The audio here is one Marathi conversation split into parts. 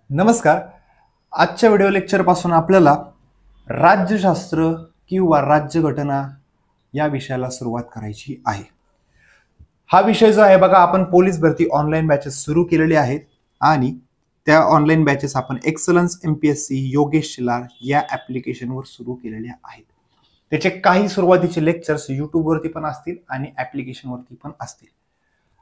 नमस्कार. आजच्या व्हिडिओ लेक्चर पासून आपल्याला राज्यशास्त्र किंवा राज्यघटना या विषयाला सुरुवात करायची आहे. हा विषय जो आहे बघा, आपण पोलीस भरती ऑनलाईन बॅचेस सुरू केलेले आहेत आणि त्या ऑनलाईन बॅचेस आपण एक्सलन्स MPSC योगेश शिलार या ऍप्लिकेशनवर सुरू केलेल्या आहेत. त्याचे काही सुरुवातीचे लेक्चर्स युट्यूबवरती पण असतील आणि ऍप्लिकेशनवरती पण असतील.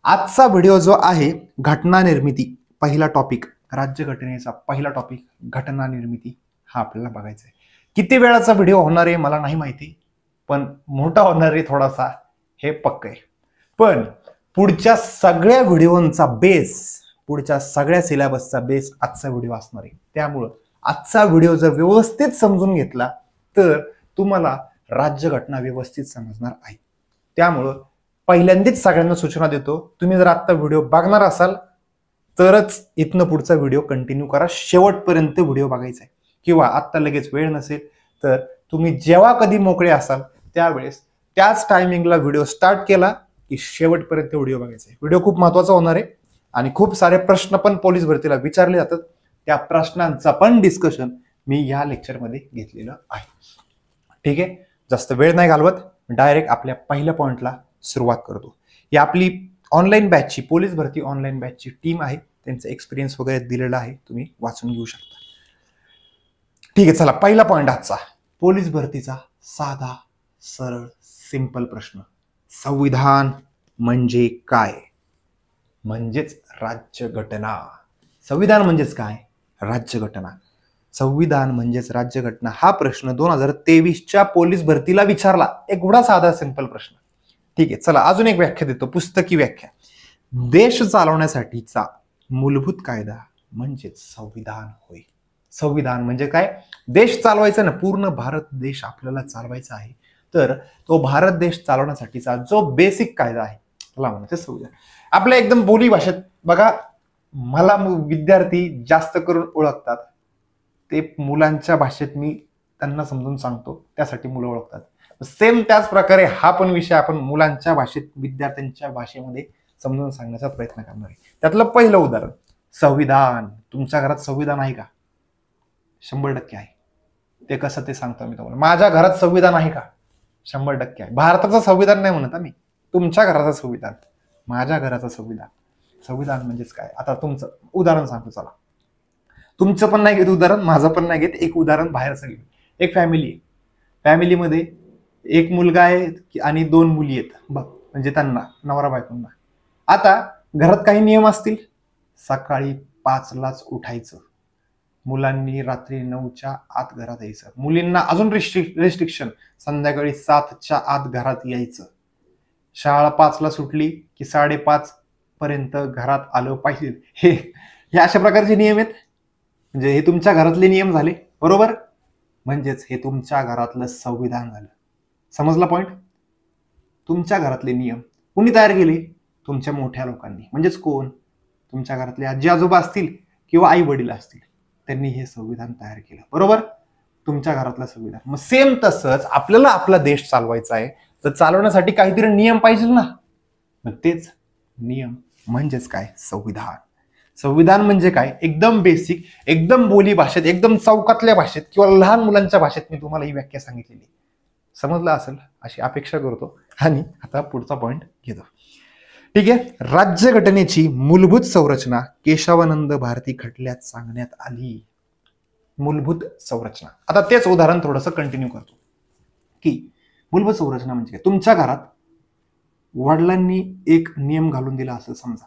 आजचा व्हिडिओ जो आहे घटना निर्मिती, पहिला टॉपिक, राज्यघटनेचा पहिला टॉपिक घटना निर्मिती हा आपल्याला बघायचा आहे. किती वेळाचा व्हिडिओ होणार आहे मला नाही माहिती, पण मोठा होणार आहे थोडासा हे पक्क आहे. पण पुढच्या सगळ्या व्हिडिओंचा बेस, पुढच्या सगळ्या सिलेबसचा बेस आजचा व्हिडिओ असणार आहे. त्यामुळं आजचा व्हिडिओ जर व्यवस्थित समजून घेतला तर तुम्हाला राज्यघटना व्यवस्थित समजणार आहे. त्यामुळं पहिल्यांदाच सगळ्यांना सूचना देतो, तुम्ही जर आत्ता व्हिडिओ बघणार असाल तरच इथनं पुढचा व्हिडिओ कंटिन्यू करा, शेवटपर्यंत व्हिडिओ बघायचा आहे. किंवा आत्ता लगेच वेळ नसेल तर तुम्ही जेव्हा कधी मोकळे असाल त्यावेळेस त्याच टायमिंगला व्हिडिओ स्टार्ट केला की शेवटपर्यंत व्हिडिओ बघायचा आहे. व्हिडिओ खूप महत्वाचा होणार आहे आणि खूप सारे प्रश्न पण पोलीस भरतीला विचारले जातात. त्या प्रश्नांचा पण डिस्कशन मी या लेक्चरमध्ये घेतलेलं आहे. ठीक आहे, जास्त वेळ नाही घालवत, डायरेक्ट आपल्या पहिल्या पॉइंटला सुरुवात करतो. ही आपली ऑनलाईन बॅचची, पोलीस भरती ऑनलाईन बॅचची टीम आहे, त्यांचा एक्सपिरियन्स वगैरे दिलेला आहे, तुम्ही वाचून घेऊ शकता. ठीक आहे, चला पहिला पॉइंट आजचा, पोलीस भरतीचा साधा सरळ सिंपल प्रश्न, संविधान म्हणजे काय? म्हणजेच राज्यघटना. संविधान म्हणजेच काय? राज्यघटना. संविधान म्हणजेच राज्यघटना हा प्रश्न 2023च्या पोलीस भरतीला विचारला. एवढा साधा सिंपल प्रश्न. ठीक आहे, चला अजून एक व्याख्या देतो, पुस्तकी व्याख्या. देश चालवण्यासाठीचा मूलभूत कायदा म्हणजेच संविधान होय. संविधान म्हणजे काय? देश चालवायचा ना, पूर्ण भारत देश आपल्याला चालवायचा आहे, तर तो भारत देश चालवण्यासाठीचा जो बेसिक कायदा आहे त्याला म्हणायचं संविधान. आपल्या एकदम बोली भाषेत बघा, मला विद्यार्थी जास्त करून ओळखतात ते मुलांच्या भाषेत मी त्यांना समजून सांगतो, त्यासाठी मुलं ओळखतात. सेम त्याच प्रकारे हा पण विषय आपण मुलांच्या भाषेत, विद्यार्थ्यांच्या भाषेमध्ये समजून सांगण्याचा प्रयत्न करणार आहे. त्यातलं पहिलं उदाहरण, संविधान. तुमच्या घरात संविधान आहे का? 100% आहे. ते कसं ते सांगतो मी तुम्हाला. माझ्या घरात संविधान आहे का? 100% आहे. भारताचं संविधान नाही म्हणत आम्ही, तुमच्या घराचं संविधान, माझ्या घराचं संविधान. संविधान म्हणजेच काय? आता तुमचं उदाहरण सांगतो, चला. तुमचं पण नाही घेत उदाहरण, माझं पण नाही घेत, एक उदाहरण बाहेरचं घेऊ. एक फॅमिली आहे, फॅमिलीमध्ये एक मुलगा आहे आणि 2 मुली आहेत बघ, म्हणजे त्यांना नवरा बायकोंना. आता घरात काही नियम असतील, सकाळी 5लाच उठायचं, मुलांनी रात्री 9च्या आत घरात यायचं, मुलींना अजून रिस्ट्रिक्शन, संध्याकाळी 7च्या आत घरात यायचं, शाळा 5ला सुटली की 5:30 पर्यंत घरात आलं पाहिजे. हे अशा प्रकारचे नियम आहेत. म्हणजे हे तुमच्या घरातले नियम झाले, बरोबर? म्हणजेच हे तुमच्या घरातलं संविधान झालं. समजला पॉइंट? तुमच्या घरातले नियम कोणी तयार केले? तुमच्या मोठ्या लोकांनी. म्हणजेच कोण? तुमच्या घरातले आजी आजोबा असतील किंवा आई वडील असतील, त्यांनी हे संविधान तयार केलं, बरोबर? तुमच्या घरातलं संविधान. मग सेम तसंच आपल्याला आपला देश चालवायचा आहे, तर चालवण्यासाठी काहीतरी नियम पाहिजे ना. मग तेच नियम म्हणजेच काय? संविधान. संविधान म्हणजे काय? एकदम बेसिक, एकदम बोली भाषेत, एकदम चौकातल्या भाषेत किंवा लहान मुलांच्या भाषेत मी तुम्हाला ही व्याख्या सांगितलेली. समजलं असेल अशी अपेक्षा करतो आणि आता पुढचा पॉइंट घेतो. ठीक आहे, राज्यघटनेची मूलभूत संरचना केशवानंद भारती खटल्यात सांगण्यात आली. मूलभूत संरचना. आता तेच उदाहरण थोडंसं कंटिन्यू करतो की मूलभूत संरचना म्हणजे काय? तुमच्या घरात वडिलांनी एक नियम घालून दिला असं समजा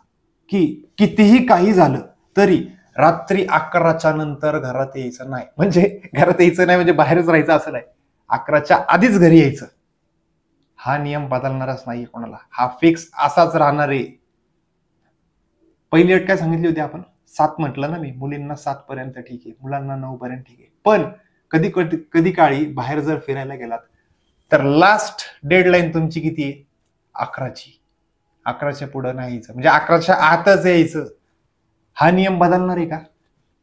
की कितीही काही झालं तरी रात्री 11च्या नंतर घरात यायचं नाही. म्हणजे घरात यायचं नाही म्हणजे बाहेरच राहायचं असं नाही, 11च्या आधीच घरी यायचं. हा नियम बदलणारच नाही कोणाला, हा फिक्स असाच राहणार आहे. पहिली अट काय सांगितली होती आपण? 7 म्हटलं ना मी, मुलींना 7 पर्यंत ठीक आहे, मुलांना 9 पर्यंत ठीक आहे. पण कधी काळी बाहेर जर फिरायला गेलात तर लास्ट डेडलाईन तुमची किती आहे? 11ची. 11च्या पुढे नाही यायचं, म्हणजे 11च्या आतच यायचं. हा नियम बदलणार आहे का?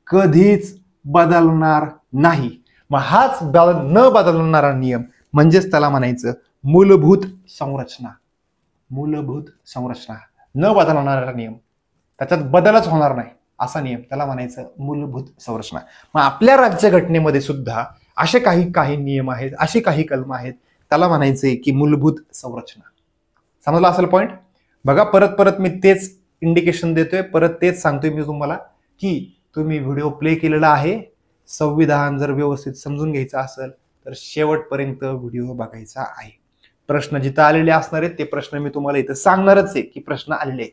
कधीच बदलणार नाही. मग हाच न बदलणारा नियम म्हणजेच त्याला म्हणायचं मूलभूत संरचना. मूलभूत संरचना, न बदलणारा नियम, त्याच्यात बदलच होणार नाही. असा नियम, त्याला म्हणायचं मूलभूत संरचना. मग आपल्या राज्यघटनेमध्ये सुद्धा असे काही काही नियम आहेत, अशी काही कलम आहेत, त्याला म्हणायचंय की मूलभूत संरचना. समजला असेल पॉइंट? बघा परत परत मी तेच इंडिकेशन देतोय, परत तेच सांगतोय मी तुम्हाला की तुम्ही व्हिडिओ प्ले केलेला आहे. संविधान जर व्यवस्थित समजून घ्यायचं असेल तर शेवटपर्यंत व्हिडिओ बघायचा आहे. प्रश्न जिथं आलेले असणार आहेत ते प्रश्न मी तुम्हाला इथं सांगणारच आहे की प्रश्न आलेले आहेत.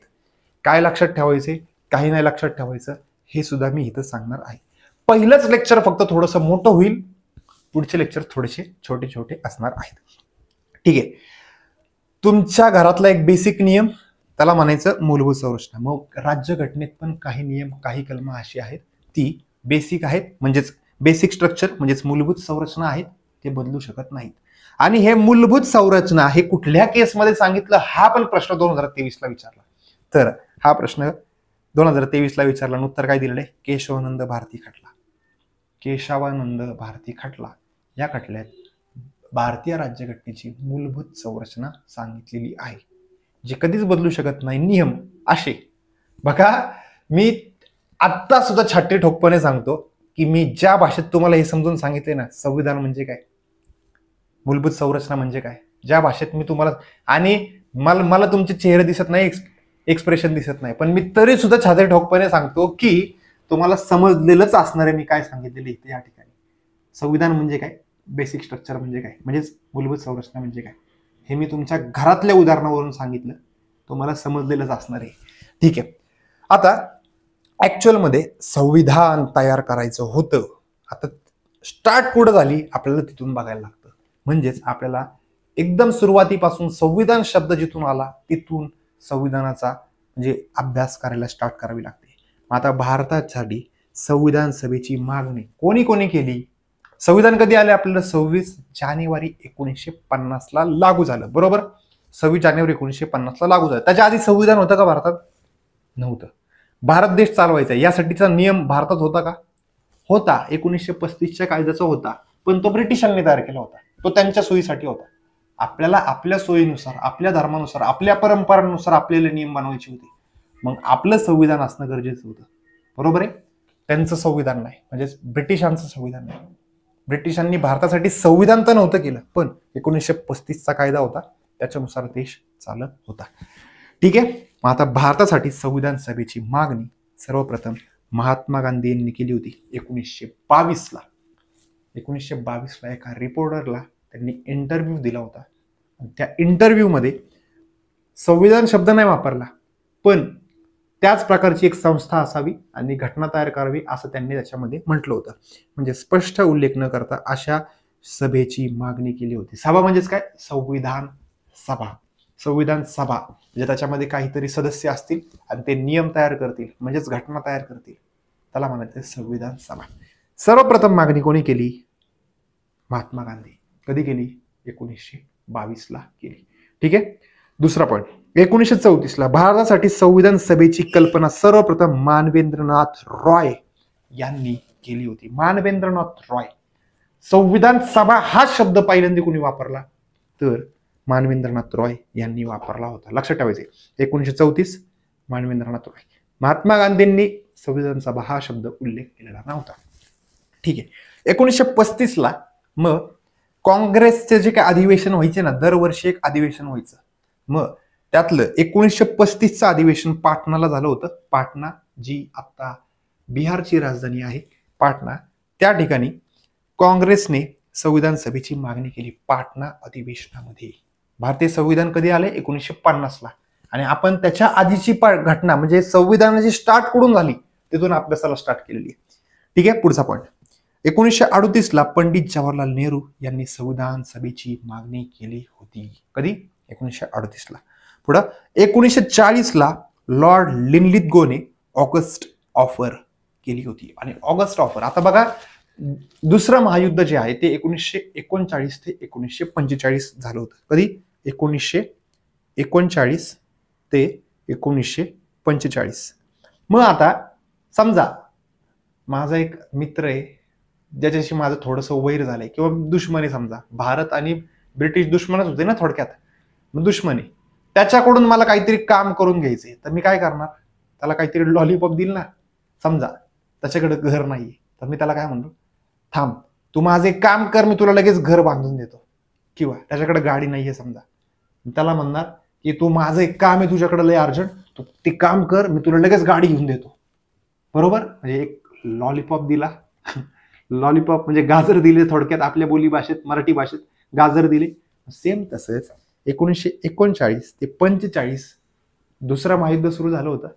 काय लक्षात ठेवायचे, काही नाही लक्षात ठेवायचं, हे सुद्धा मी इथं सांगणार आहे. पहिलंच लेक्चर फक्त थोडंसं मोठं होईल, पुढचे लेक्चर थोडेसे छोटे छोटे असणार आहेत. ठीक आहे. तुमच्या घरातला एक बेसिक नियम, त्याला म्हणायचं मूलभूत संरचना. मग राज्यघटनेत पण काही नियम, काही कलम अशी आहेत ती बेसिक आहेत, म्हणजेच बेसिक स्ट्रक्चर म्हणजेच मूलभूत संरचना आहेत, ते बदलू शकत नाहीत. आणि हे मूलभूत संरचना हे कुठल्या केसमध्ये सांगितलं, हा पण प्रश्न 2023 ला विचारला. तर हा प्रश्न 2023 ला विचारला, उत्तर काय दिलेलं आहे? केशवानंद भारती खटला. केशवानंद भारती खटला या खटल्यात भारतीय राज्यघटनेची मूलभूत संरचना सांगितलेली आहे, जे कधीच बदलू शकत नाही नियम असे. बघा मी आत्ता सुद्धा छाटी ठोकपणे सांगतो की मी ज्या भाषेत तुम्हाला हे समजून सांगितले ना, संविधान म्हणजे काय, मूलभूत संरचना म्हणजे काय, ज्या भाषेत मी तुम्हाला, आणि मला तुमचे चेहरे दिसत नाही, एक्सप्रेशन दिसत नाही, पण मी तरी सुद्धा छाती ठोकपणे सांगतो की तुम्हाला समजलेलंच असणार आहे मी काय सांगितलेलं इथे या ठिकाणी. संविधान म्हणजे काय, बेसिक स्ट्रक्चर म्हणजे काय, म्हणजेच मूलभूत संरचना म्हणजे काय, हे मी तुमच्या घरातल्या उदाहरणावरून सांगितलं, तुम्हाला समजलेलंच असणार आहे. ठीक आहे. आता ऍक्च्युअल मध्ये संविधान तयार करायचं होतं. आता स्टार्ट कुठं झाली आपल्याला तिथून बघायला लागतं. म्हणजेच आपल्याला एकदम सुरुवातीपासून संविधान शब्द जिथून आला तिथून संविधानाचा म्हणजे अभ्यास करायला स्टार्ट करावी लागते. आता भारतासाठी संविधान सभेची मागणी कोणी कोणी केली? संविधान कधी आले आपल्याला? 26 जानेवारी 1950 ला लागू झालं, बरोबर. 26 जानेवारी 1950 ला लागू झालं. त्याच्या आधी संविधान होतं का भारतात? नव्हतं. भारत देश चालवायचा यासाठीचा नियम भारतात होता का? होता. 1935च्या कायद्याचा होता, पण तो ब्रिटिशांनी तयार केला होता. तो त्यांच्या सोयीसाठी होता. आपल्याला आपल्या सोयीनुसार, आपल्या धर्मानुसार, आपल्या परंपरांनुसार आपल्याला नियम बनवायचे होते. मग आपलं संविधान असणं गरजेचं होतं, बरोबर आहे. त्यांचं संविधान नाही, म्हणजेच ब्रिटिशांचं संविधान नाही. ब्रिटिशांनी भारतासाठी संविधान तर नव्हतं केलं, पण 1935चा कायदा होता, त्याच्यानुसार देश चालत होता. ठीक आहे. मग आता भारतासाठी संविधान सभेची मागणी सर्वप्रथम महात्मा गांधी यांनी केली होती 1922 ला. 1922 ला एका रिपोर्टरला त्यांनी इंटरव्ह्यू दिला होता. त्या इंटरव्ह्यू मध्ये संविधान शब्द नाही वापरला, पण त्याच प्रकारची एक संस्था असावी आणि घटना तयार करावी असं त्यांनी त्याच्यामध्ये म्हटलं होतं. म्हणजे स्पष्ट उल्लेख न करता अशा सभेची मागणी केली होती. सभा म्हणजेच काय? संविधान सभा. संविधान सभा म्हणजे त्याच्यामध्ये काहीतरी सदस्य असतील आणि ते नियम तयार करतील, म्हणजेच घटना तयार करतील, त्याला म्हणायचं संविधान सभा. सर्वप्रथम मागणी कोणी केली? महात्मा गांधी. कधी केली? 1922 ला केली. ठीक आहे. दुसरा पॉईंट, 1934 ला भारतासाठी संविधान सभेची कल्पना सर्वप्रथम मानवेंद्रनाथ रॉय यांनी केली होती. मानवेंद्रनाथ रॉय. संविधान सभा हा शब्द पहिल्यांदा कोणी वापरला? तर मानवेंद्रनाथ रॉय यांनी वापरला होता. लक्षात ठेवायचे. 1934 मानवेंद्रनाथ रॉय. महात्मा गांधींनी संविधान सभा हा शब्द उल्लेख केलेला नव्हता. ठीक आहे. 1935 ला मग काँग्रेसचे जे काही अधिवेशन व्हायचे ना, दरवर्षी एक अधिवेशन व्हायचं. मग त्यातलं 1935चं अधिवेशन पाटणाला झालं होतं. पाटणा जी आता बिहारची राजधानी आहे, पाटणा, त्या ठिकाणी काँग्रेसने संविधान सभेची मागणी केली. पाटणा अधिवेशनामध्ये भारतीय संविधान कधी आले? 1950 ला. आणि आपण त्याच्या आधीची घटना म्हणजे संविधानाची स्टार्ट कुठून झाली तिथून अभ्यासाला स्टार्ट केलेली आहे. ठीक आहे. पुढचा पॉईंट, 1938 ला पंडित जवाहरलाल नेहरू यांनी संविधान सभेची मागणी केली होती. कधी? 1938 ला. पुढं 1940 ला लॉर्ड लिनलिथगोने ऑगस्ट ऑफर केली होती. आणि ऑगस्ट ऑफर, आता बघा दुसरं महायुद्ध जे आहे ते 1939 ते 1945 झालं होतं. कधी? 1939 ते 1945. मग आता समजा माझा एक मित्र आहे ज्याच्याशी माझं थोडंसं वैर झालंय किंवा दुश्मनी, समजा भारत आणि ब्रिटिश दुश्मनच होते ना थोडक्यात, मग दुश्मनी, त्याच्याकडून मला काहीतरी काम करून घ्यायचंय, तर मी काय करणार? त्याला काहीतरी लॉलीपॉप दिल ना, समजा त्याच्याकडे घर नाही, तर मी त्याला काय म्हणतो, थांब तू माझं एक काम कर, मी तुला लगेच घर बांधून देतो. किंवा त्याच्याकडे गाडी नाहीये समजा, त्याला म्हणणार की तू माझं एक काम आहे तुझ्याकडे लय अर्जंट, तू ते काम कर, मी तुला लगेच गाडी घेऊन देतो. बरोबर, म्हणजे एक लॉलीपॉप दिला. लॉलीपॉप म्हणजे गाजर दिले थोडक्यात, आपल्या बोली भाषेत मराठी भाषेत गाजर दिले. सेम तसंच 1939 ते 45 दुसरं महायुद्ध सुरू झालं होतं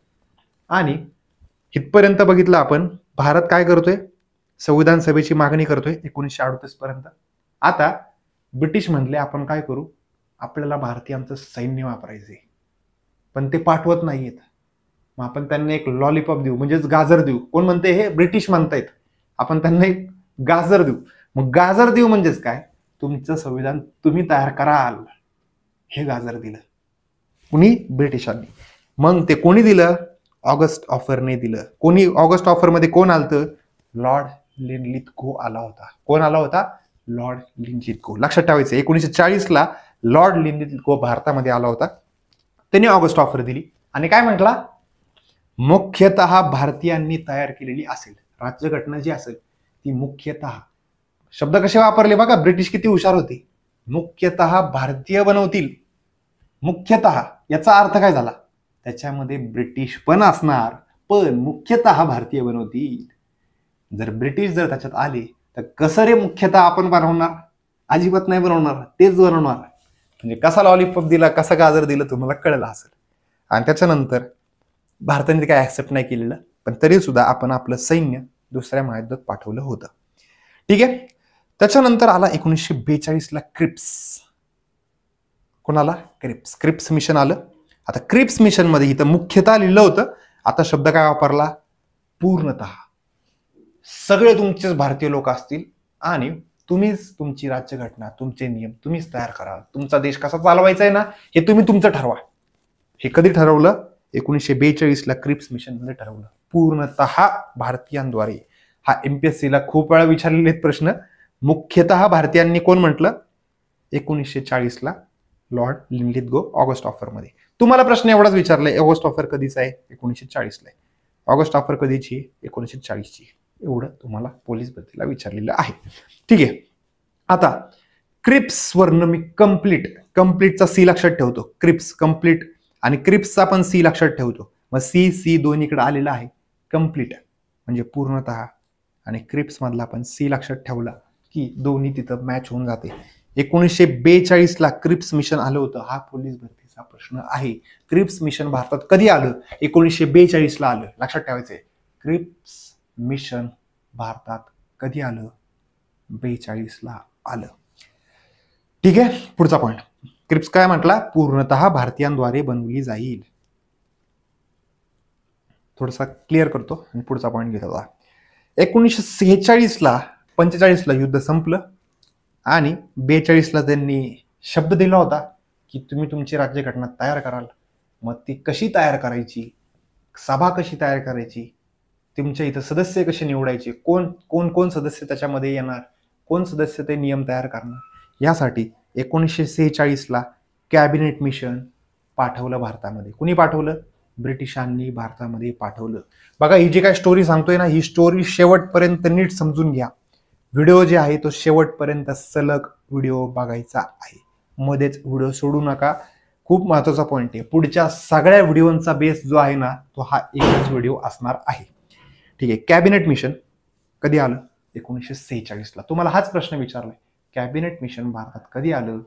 आणि इथपर्यंत बघितलं आपण, भारत काय करतोय, संविधान सभेची मागणी करतोय 1938 पर्यंत. आता ब्रिटिश म्हणले आपण काय करू, आपल्याला भारतीयांचं सैन्य वापरायचंय, पण ते पाठवत नाहीयेत. मग आपण त्यांना एक लॉलीपॉप देऊ, म्हणजेच गाजर देऊ. कोण म्हणते, हे ब्रिटिश म्हणतायत. आपण त्यांना एक गाजर देऊ. मग गाजर देऊ म्हणजेच काय, तुमचं संविधान तुम्ही तयार कराल, हे गाजर दिलं कुणी, ब्रिटिशांनी. मग ते कोणी दिलं, ऑगस्ट ऑफरने दिलं. कोणी ऑगस्ट ऑफर मध्ये कोण आलतं, लॉर्ड लिनलिथगो आला होता. कोण आला होता, लॉर्ड लिनलिथगो. लक्षात ठेवायचं, 1940 लॉर्ड लिनलिथगो भारतामध्ये आला होता. त्याने ऑगस्ट ऑफर दिली आणि काय म्हटला, मुख्यतः भारतीयांनी तयार केलेली असेल. राज्यघटना जी असेल ती मुख्यतः, शब्द कसे वापरले बघा, ब्रिटिश किती हुशार होते. मुख्यतः भारतीय बनवतील. मुख्यतः याचा अर्थ काय झाला, त्याच्यामध्ये ब्रिटिश पण असणार, पण मुख्यतः भारतीय बनवतील. जर ब्रिटिश जर त्याच्यात आले तर कसं रे मुख्यतः आपण बनवणार, अजिबात नाही बनवणार, तेच बनवणार. म्हणजे कसा लॉलीपॉप दिला, कसा गाजर दिलं तुम्हाला कळलं असेल. आणि त्याच्यानंतर भारताने काय ऍक्सेप्ट नाही केलेलं, पण तरी सुद्धा आपण आपलं सैन्य दुसऱ्या महायुद्धात पाठवलं होतं. ठीक आहे. त्याच्यानंतर आला 1942 क्रिप्स. कोणाला, क्रिप्स मिशन आलं. आता क्रिप्स मिशन मध्ये इथं मुख्यतः लिहिलं होतं, आता शब्द काय वापरला, पूर्णतः. सगळे तुमचेच भारतीय लोक असतील आणि तुम्हीच तुमची राज्यघटना, तुमचे नियम तुम्हीच तयार करा. तुमचा देश कसा चालवायचा आहे ना, हे तुम्ही तुमचं ठरवा. हे कधी ठरवलं, 1942 क्रिप्स मिशन मध्ये ठरवलं, पूर्णतः भारतीयांद्वारे. हा MPSC ला खूप वेळा विचारलेले प्रश्न. मुख्यतः भारतीयांनी कोण म्हटलं, 1940 लॉर्ड लिनलिथगो ऑगस्ट ऑफर मध्ये. तुम्हाला प्रश्न एवढाच विचारलाय, ऑगस्ट ऑफर कधीचा आहे, 1940 आहे. ऑगस्ट ऑफर कधीची, 1940 ची. एवढं तुम्हाला पोलीस भरतीला विचारलेलं आहे. ठीक आहे. आता क्रिप्स वरनं मी कम्प्लीटचा सी लक्षात ठेवतो, क्रिप्स कम्प्लीट, आणि क्रिप्सचा पण सी लक्षात ठेवतो. मग सी दोन्हीकडे आलेला आहे. कम्प्लीट म्हणजे पूर्णतः, आणि क्रिप्स मधला पण सी लक्षात ठेवला की दोन्ही तिथं मॅच होऊन जाते. 1942 क्रिप्स मिशन आलं होतं. हा पोलीस भरतीचा प्रश्न आहे. क्रिप्स मिशन भारतात कधी आलं, 1942 आलं. लक्षात ठेवायचंय, क्रिप्स मिशन भारतात कधी आलं, 42 आलं. ठीक आहे. पुढचा पॉइंट, क्रिप्स काय म्हटला, पूर्णतः भारतीयांद्वारे बनवली जाईल. थोडासा क्लिअर करतो आणि पुढचा पॉइंट घेतो. 1946 45 युद्ध संपलं आणि 42 त्यांनी शब्द दिला होता की तुम्ही तुमची राज्यघटना तयार कराल. मग ती कशी तयार करायची, सभा कशी तयार करायची, तुमच्या इथं सदस्य कसे निवडायचे, कोण सदस्य त्याच्यामध्ये येणार, कोण सदस्य ते नियम तयार करणार, यासाठी 1946 कॅबिनेट मिशन पाठवलं भारतामध्ये. कुणी पाठवलं, ब्रिटिशांनी भारतामध्ये पाठवलं. बघा, ही जी काय स्टोरी सांगतोय ना, ही स्टोरी शेवटपर्यंत नीट समजून घ्या. व्हिडिओ जे आहे तो शेवटपर्यंत सलग व्हिडिओ बघायचा आहे, मध्येच व्हिडिओ सोडू नका. खूप महत्वाचा पॉइंट आहे. पुढच्या सगळ्या व्हिडिओंचा बेस जो आहे ना, तो हा एकच व्हिडिओ असणार आहे. ठीक आहे. कॅबिनेट मिशन कधी आलं, 1946 तुम्हाला हाच प्रश्न विचारलाय, कॅबिनेट मिशन भारतात कधी आलं,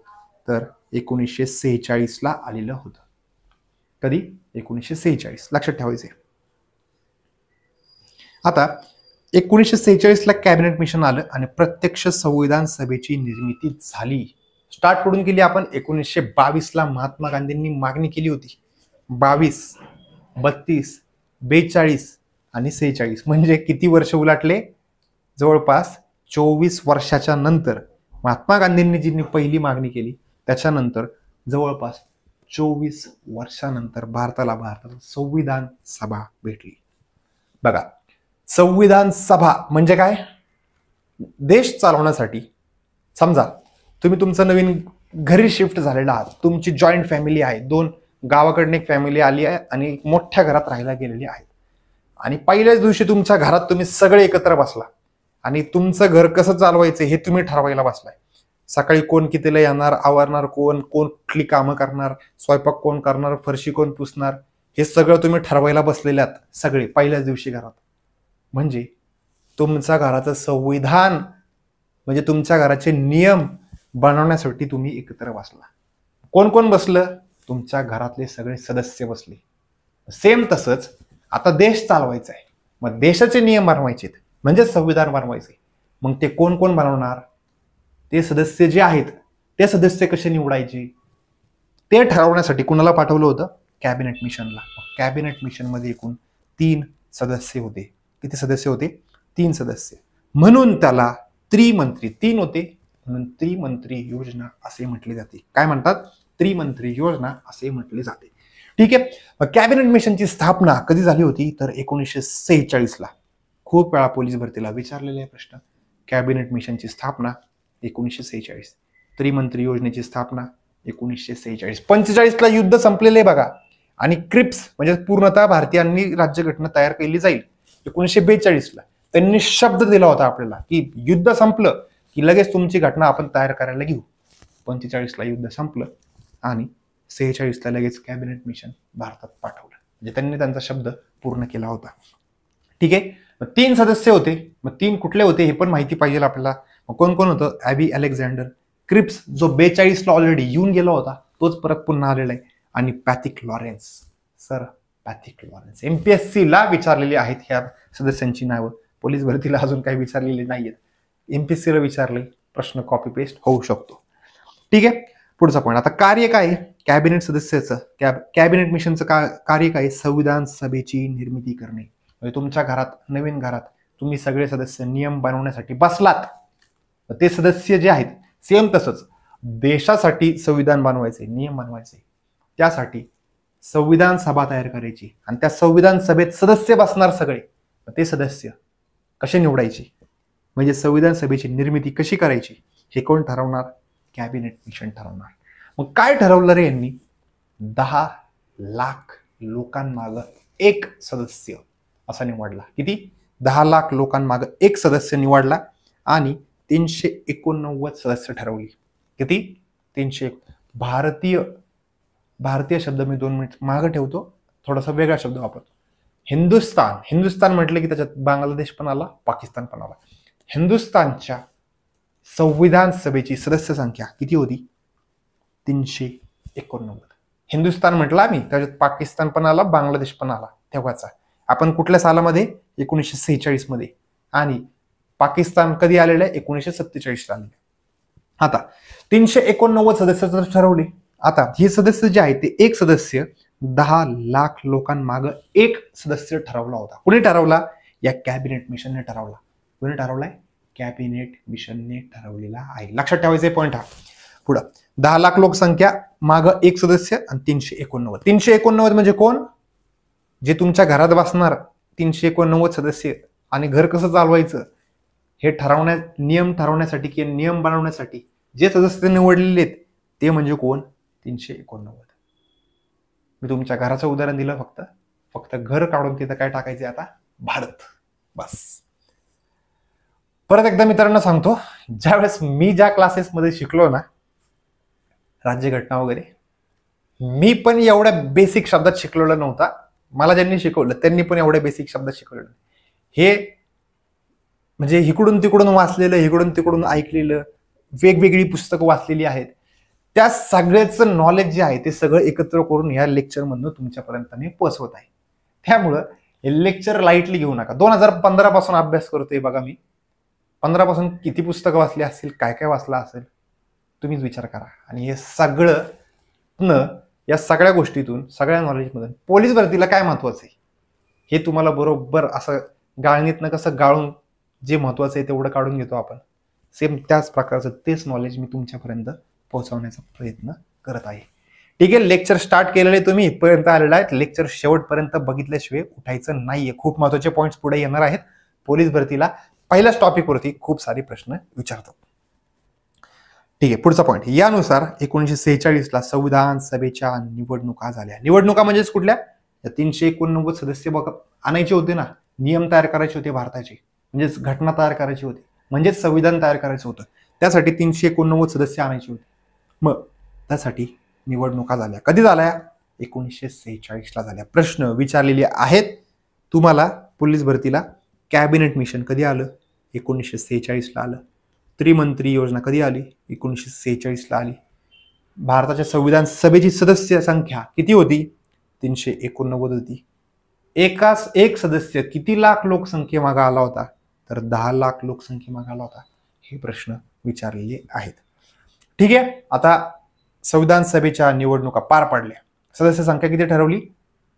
तर 1946 आलेलं होतं. कधी, 1946. लक्षात ठेवायचे. आता 1946 कॅबिनेट मिशन आलं आणि प्रत्यक्ष संविधान सभेची निर्मिती झाली. स्टार्ट कुठून केली आपण, 1922 महात्मा गांधींनी मागणी केली होती. 22, 32, 42 आणि 46 म्हणजे किती वर्ष उलाटले, जवळपास 24 वर्षाच्या नंतर महात्मा गांधींनी जी पहिली मागणी केली, त्याच्यानंतर जवळपास 24 वर्षानंतर भारताला संविधान सभा भेटली. बघा, संविधान सभा म्हणजे काय, देश चालवण्यासाठी. समजा तुम्ही तुमचं नवीन घरी शिफ्ट झालेला आहात, तुमची जॉईंट फॅमिली आहे, 2 गावाकडनं एक फॅमिली आली आहे आणि मोठ्या घरात राहायला गेलेली आहे. आणि पहिल्याच दिवशी तुमच्या घरात तुम्ही सगळे एकत्र बसला आणि तुमचं घर कसं चालवायचं हे तुम्ही ठरवायला बसलाय. सकाळी कोण कितीला येणार, आवरणार कोण, कोण कुठली कामं करणार, स्वयंपाक कोण करणार, फरशी कोण पुसणार, हे सगळं तुम्ही ठरवायला बसलेले आहात सगळे पहिल्याच दिवशी घरात. म्हणजे तुमच्या घराचं संविधान म्हणजे तुमच्या घराचे नियम बनवण्यासाठी तुम्ही एकत्र बसला. कोण कोण बसलं? तुमच्या घरातले सगळे सदस्य बसले. सेम तसंच आता देश चालवायचा आहे, मग देशाचे नियम बनवायचे म्हणजे संविधान बनवायचे. मग ते कोण कोण बनवणार? ते सदस्य जे आहेत ते सदस्य कसे निवडायचे ते ठरवण्यासाठी कुणाला पाठवलं होतं? कॅबिनेट मिशनला. कॅबिनेट मिशनमध्ये एकूण 3 सदस्य होते. किती सदस्य होते? 3 सदस्य. म्हणून त्याला त्रिमंत्री, 3 होते म्हणून त्रिमंत्री योजना असे म्हटले जाते. काय म्हणतात? त्रिमंत्री योजना असे म्हटले जाते. ठीक आहे. कॅबिनेट मिशनची स्थापना कधी झाली होती? तर 1946ला. खूप वेळा पोलीस भरतीला विचारलेला आहे प्रश्न. कॅबिनेट मिशनची स्थापना 1946. त्रिमंत्री योजनेची स्थापना 1946. 45ला युद्ध संपलेले आहे बघा. आणि क्रिप्स म्हणजे पूर्णतः भारतीयांनी राज्यघटना तयार केली जाईल 1942ला. त्यांनी शब्द दिला होता आपल्याला की युद्ध संपलं की लगेच तुमची घटना आपण तयार करायला घेऊ. 45ला युद्ध संपलं आणि 46ला लगेच कॅबिनेट मिशन भारतात पाठवलं. म्हणजे त्यांनी त्यांचा शब्द पूर्ण केला होता. ठीक आहे. मग 3 सदस्य होते. मग 3 कुठले होते हे पण माहिती पाहिजे आपल्याला. मग कोण कोण होतं? ॲबी अलेक्झांडर, क्रिप्स जो 42ला ऑलरेडी येऊन गेला होता तोच परत पुन्हा आलेला आहे, आणि Pethick Lawrence. Sir Pethick Lawrence. MPSCला विचारलेली आहेत ह्या सदस्यांची नावं. पोलीस भरतीला अजून काही विचारलेली नाहीयेत. MPSCला विचारले, प्रश्न कॉपी पेस्ट होऊ शकतो. ठीक आहे. पुढचा पॉईंट. आता कार्य काय? कॅबिनेट सदस्याचं कॅबिनेट मिशनचं कार्य काय? संविधान सभेची निर्मिती करणे. म्हणजे तुमच्या घरात, नवीन घरात तुम्ही सगळे सदस्य नियम बनवण्यासाठी बसलात. ते सदस्य जे आहेत सेम तसंच देशासाठी संविधान बनवायचे, नियम बनवायचे. त्यासाठी संविधान सभा तयार करायची आणि त्या संविधान सभेत सदस्य बसणार सगळे. ते सदस्य कसे निवडायचे म्हणजे संविधान सभेची निर्मिती कशी करायची हे कोण ठरवणार? कॅबिनेट मिशन ठरवणार. मग काय ठरवलं रे यांनी? 10 लाख लोकांमागं एक सदस्य असा निवडला. किती? 10 लाख लोकांमागं एक सदस्य निवडला आणि 389 सदस्य ठरवली. किती? 300. भारतीय शब्द मी 2 मिनिट मागं ठेवतो, थोडासा वेगळा शब्द वापरतो. हिंदुस्थान म्हटलं की त्याच्यात बांगलादेश पण आला, पाकिस्तान पण आला. हिंदुस्थानच्या संविधान सभेची सदस्य संख्या किती होती? 389. हिंदुस्थान म्हटलं आम्ही, त्याच्यात पाकिस्तान पण आला, बांगलादेश पण आला तेव्हाचा. आपण कुठल्या सालामध्ये? 1946 मध्ये. आणि पाकिस्तान कधी आलेलं आहे? 1947ला आलेलं. आता 389 सदस्य ठरवले. आता हे सदस्य जे आहे ते एक सदस्य 10 लाख लोकांमागं एक सदस्य ठरवला होता. कुणी ठरवला? या कॅबिनेट मिशनने ठरवला. कुणी ठरवलाय? कॅबिनेट मिशनने ठरवलेला आहे. लक्षात ठेवायचा पॉईंट हा. पुढं 10 लाख लोकसंख्या, मागं एक सदस्य आणि 389. 389 म्हणजे कोण? जे तुमच्या घरात बसणार 389 सदस्य. आणि घर कसं चालवायचं हे नियम ठरवण्यासाठी किंवा नियम बनवण्यासाठी जे सदस्य निवडलेले आहेत ते म्हणजे कोण? 389. मी तुमच्या घराचं उदाहरण दिलं. फक्त घर काढून तिथं काय टाकायचे आता? भारत. बस. परत एकदा मित्रांनो सांगतो, ज्यावेळेस मी ज्या क्लासेसमध्ये शिकलो ना राज्यघटना वगैरे, मी पण एवढ्या बेसिक शब्दात शिकलेलं नव्हता. मला ज्यांनी शिकवलं त्यांनी पण एवढ्या बेसिक शब्दात शिकवलं. हे म्हणजे इकडून तिकडून वाचलेलं, इकडून तिकडून ऐकलेलं, वेगवेगळी पुस्तकं वाचलेली आहेत, त्या सगळ्याचं नॉलेज जे आहे ते सगळं एकत्र करून ह्या लेक्चरमधनं तुमच्यापर्यंत मी पोहोचवत आहे. त्यामुळं हे लेक्चर लाईटली घेऊ नका. 2015 पासून अभ्यास करतोय बघा मी. 15 पासून किती पुस्तकं वाचली असतील, काय काय वाचलं असेल तुम्हीच विचार करा. आणि हे सगळं या सगळ्या गोष्टीतून, सगळ्या नॉलेजमधून पोलीस भरतीला काय महत्वाचं आहे हे तुम्हाला बरोबर असं गाळणीतनं कसं गाळून जे महत्वाचं आहे तेवढं काढून घेतो आपण. सेम त्याच प्रकारचं तेच नॉलेज मी तुमच्यापर्यंत पोहोचवण्याचा प्रयत्न करत आहे. ठीक आहे. लेक्चर स्टार्ट केलेले तुम्ही इथपर्यंत आलेला आहेत. लेक्चर शेवटपर्यंत बघितल्याशिवाय उठायचं नाहीये. खूप महत्वाचे पॉईंट्स पुढे येणार आहेत. पोलीस भरतीला पहिल्याच टॉपिकवरती खूप सारे प्रश्न विचारतात. ठीक आहे. पुढचा पॉईंट. यानुसार 1946ला संविधान सभेच्या निवडणुका झाल्या. निवडणुका म्हणजेच कुठल्या? या 389 सदस्य बघा आणायचे होते ना, नियम तयार करायचे होते भारताचे, म्हणजेच घटना तयार करायची होती, म्हणजेच संविधान तयार करायचं होतं, त्यासाठी 389 सदस्य आणायचे होते. मग त्यासाठी निवडणुका झाल्या. कधी झाल्या? 1946ला झाल्या. प्रश्न विचारलेले आहेत तुम्हाला पोलीस भरतीला. कॅबिनेट मिशन कधी आलं? 1946ला आलं. त्रिमंत्री योजना कधी आली? 1946ला आली. भारताच्या संविधान सभेची सदस्य संख्या किती होती? 389 होती. एक सदस्य किती लाख लोकसंख्येमागे आला होता? तर 10 लाख लोकसंख्येमागे आला होता. हे प्रश्न विचारलेले आहेत. ठीक आहे. आता संविधान सभेच्या निवडणुका पार पडल्या. सदस्य संख्या किती ठरवली?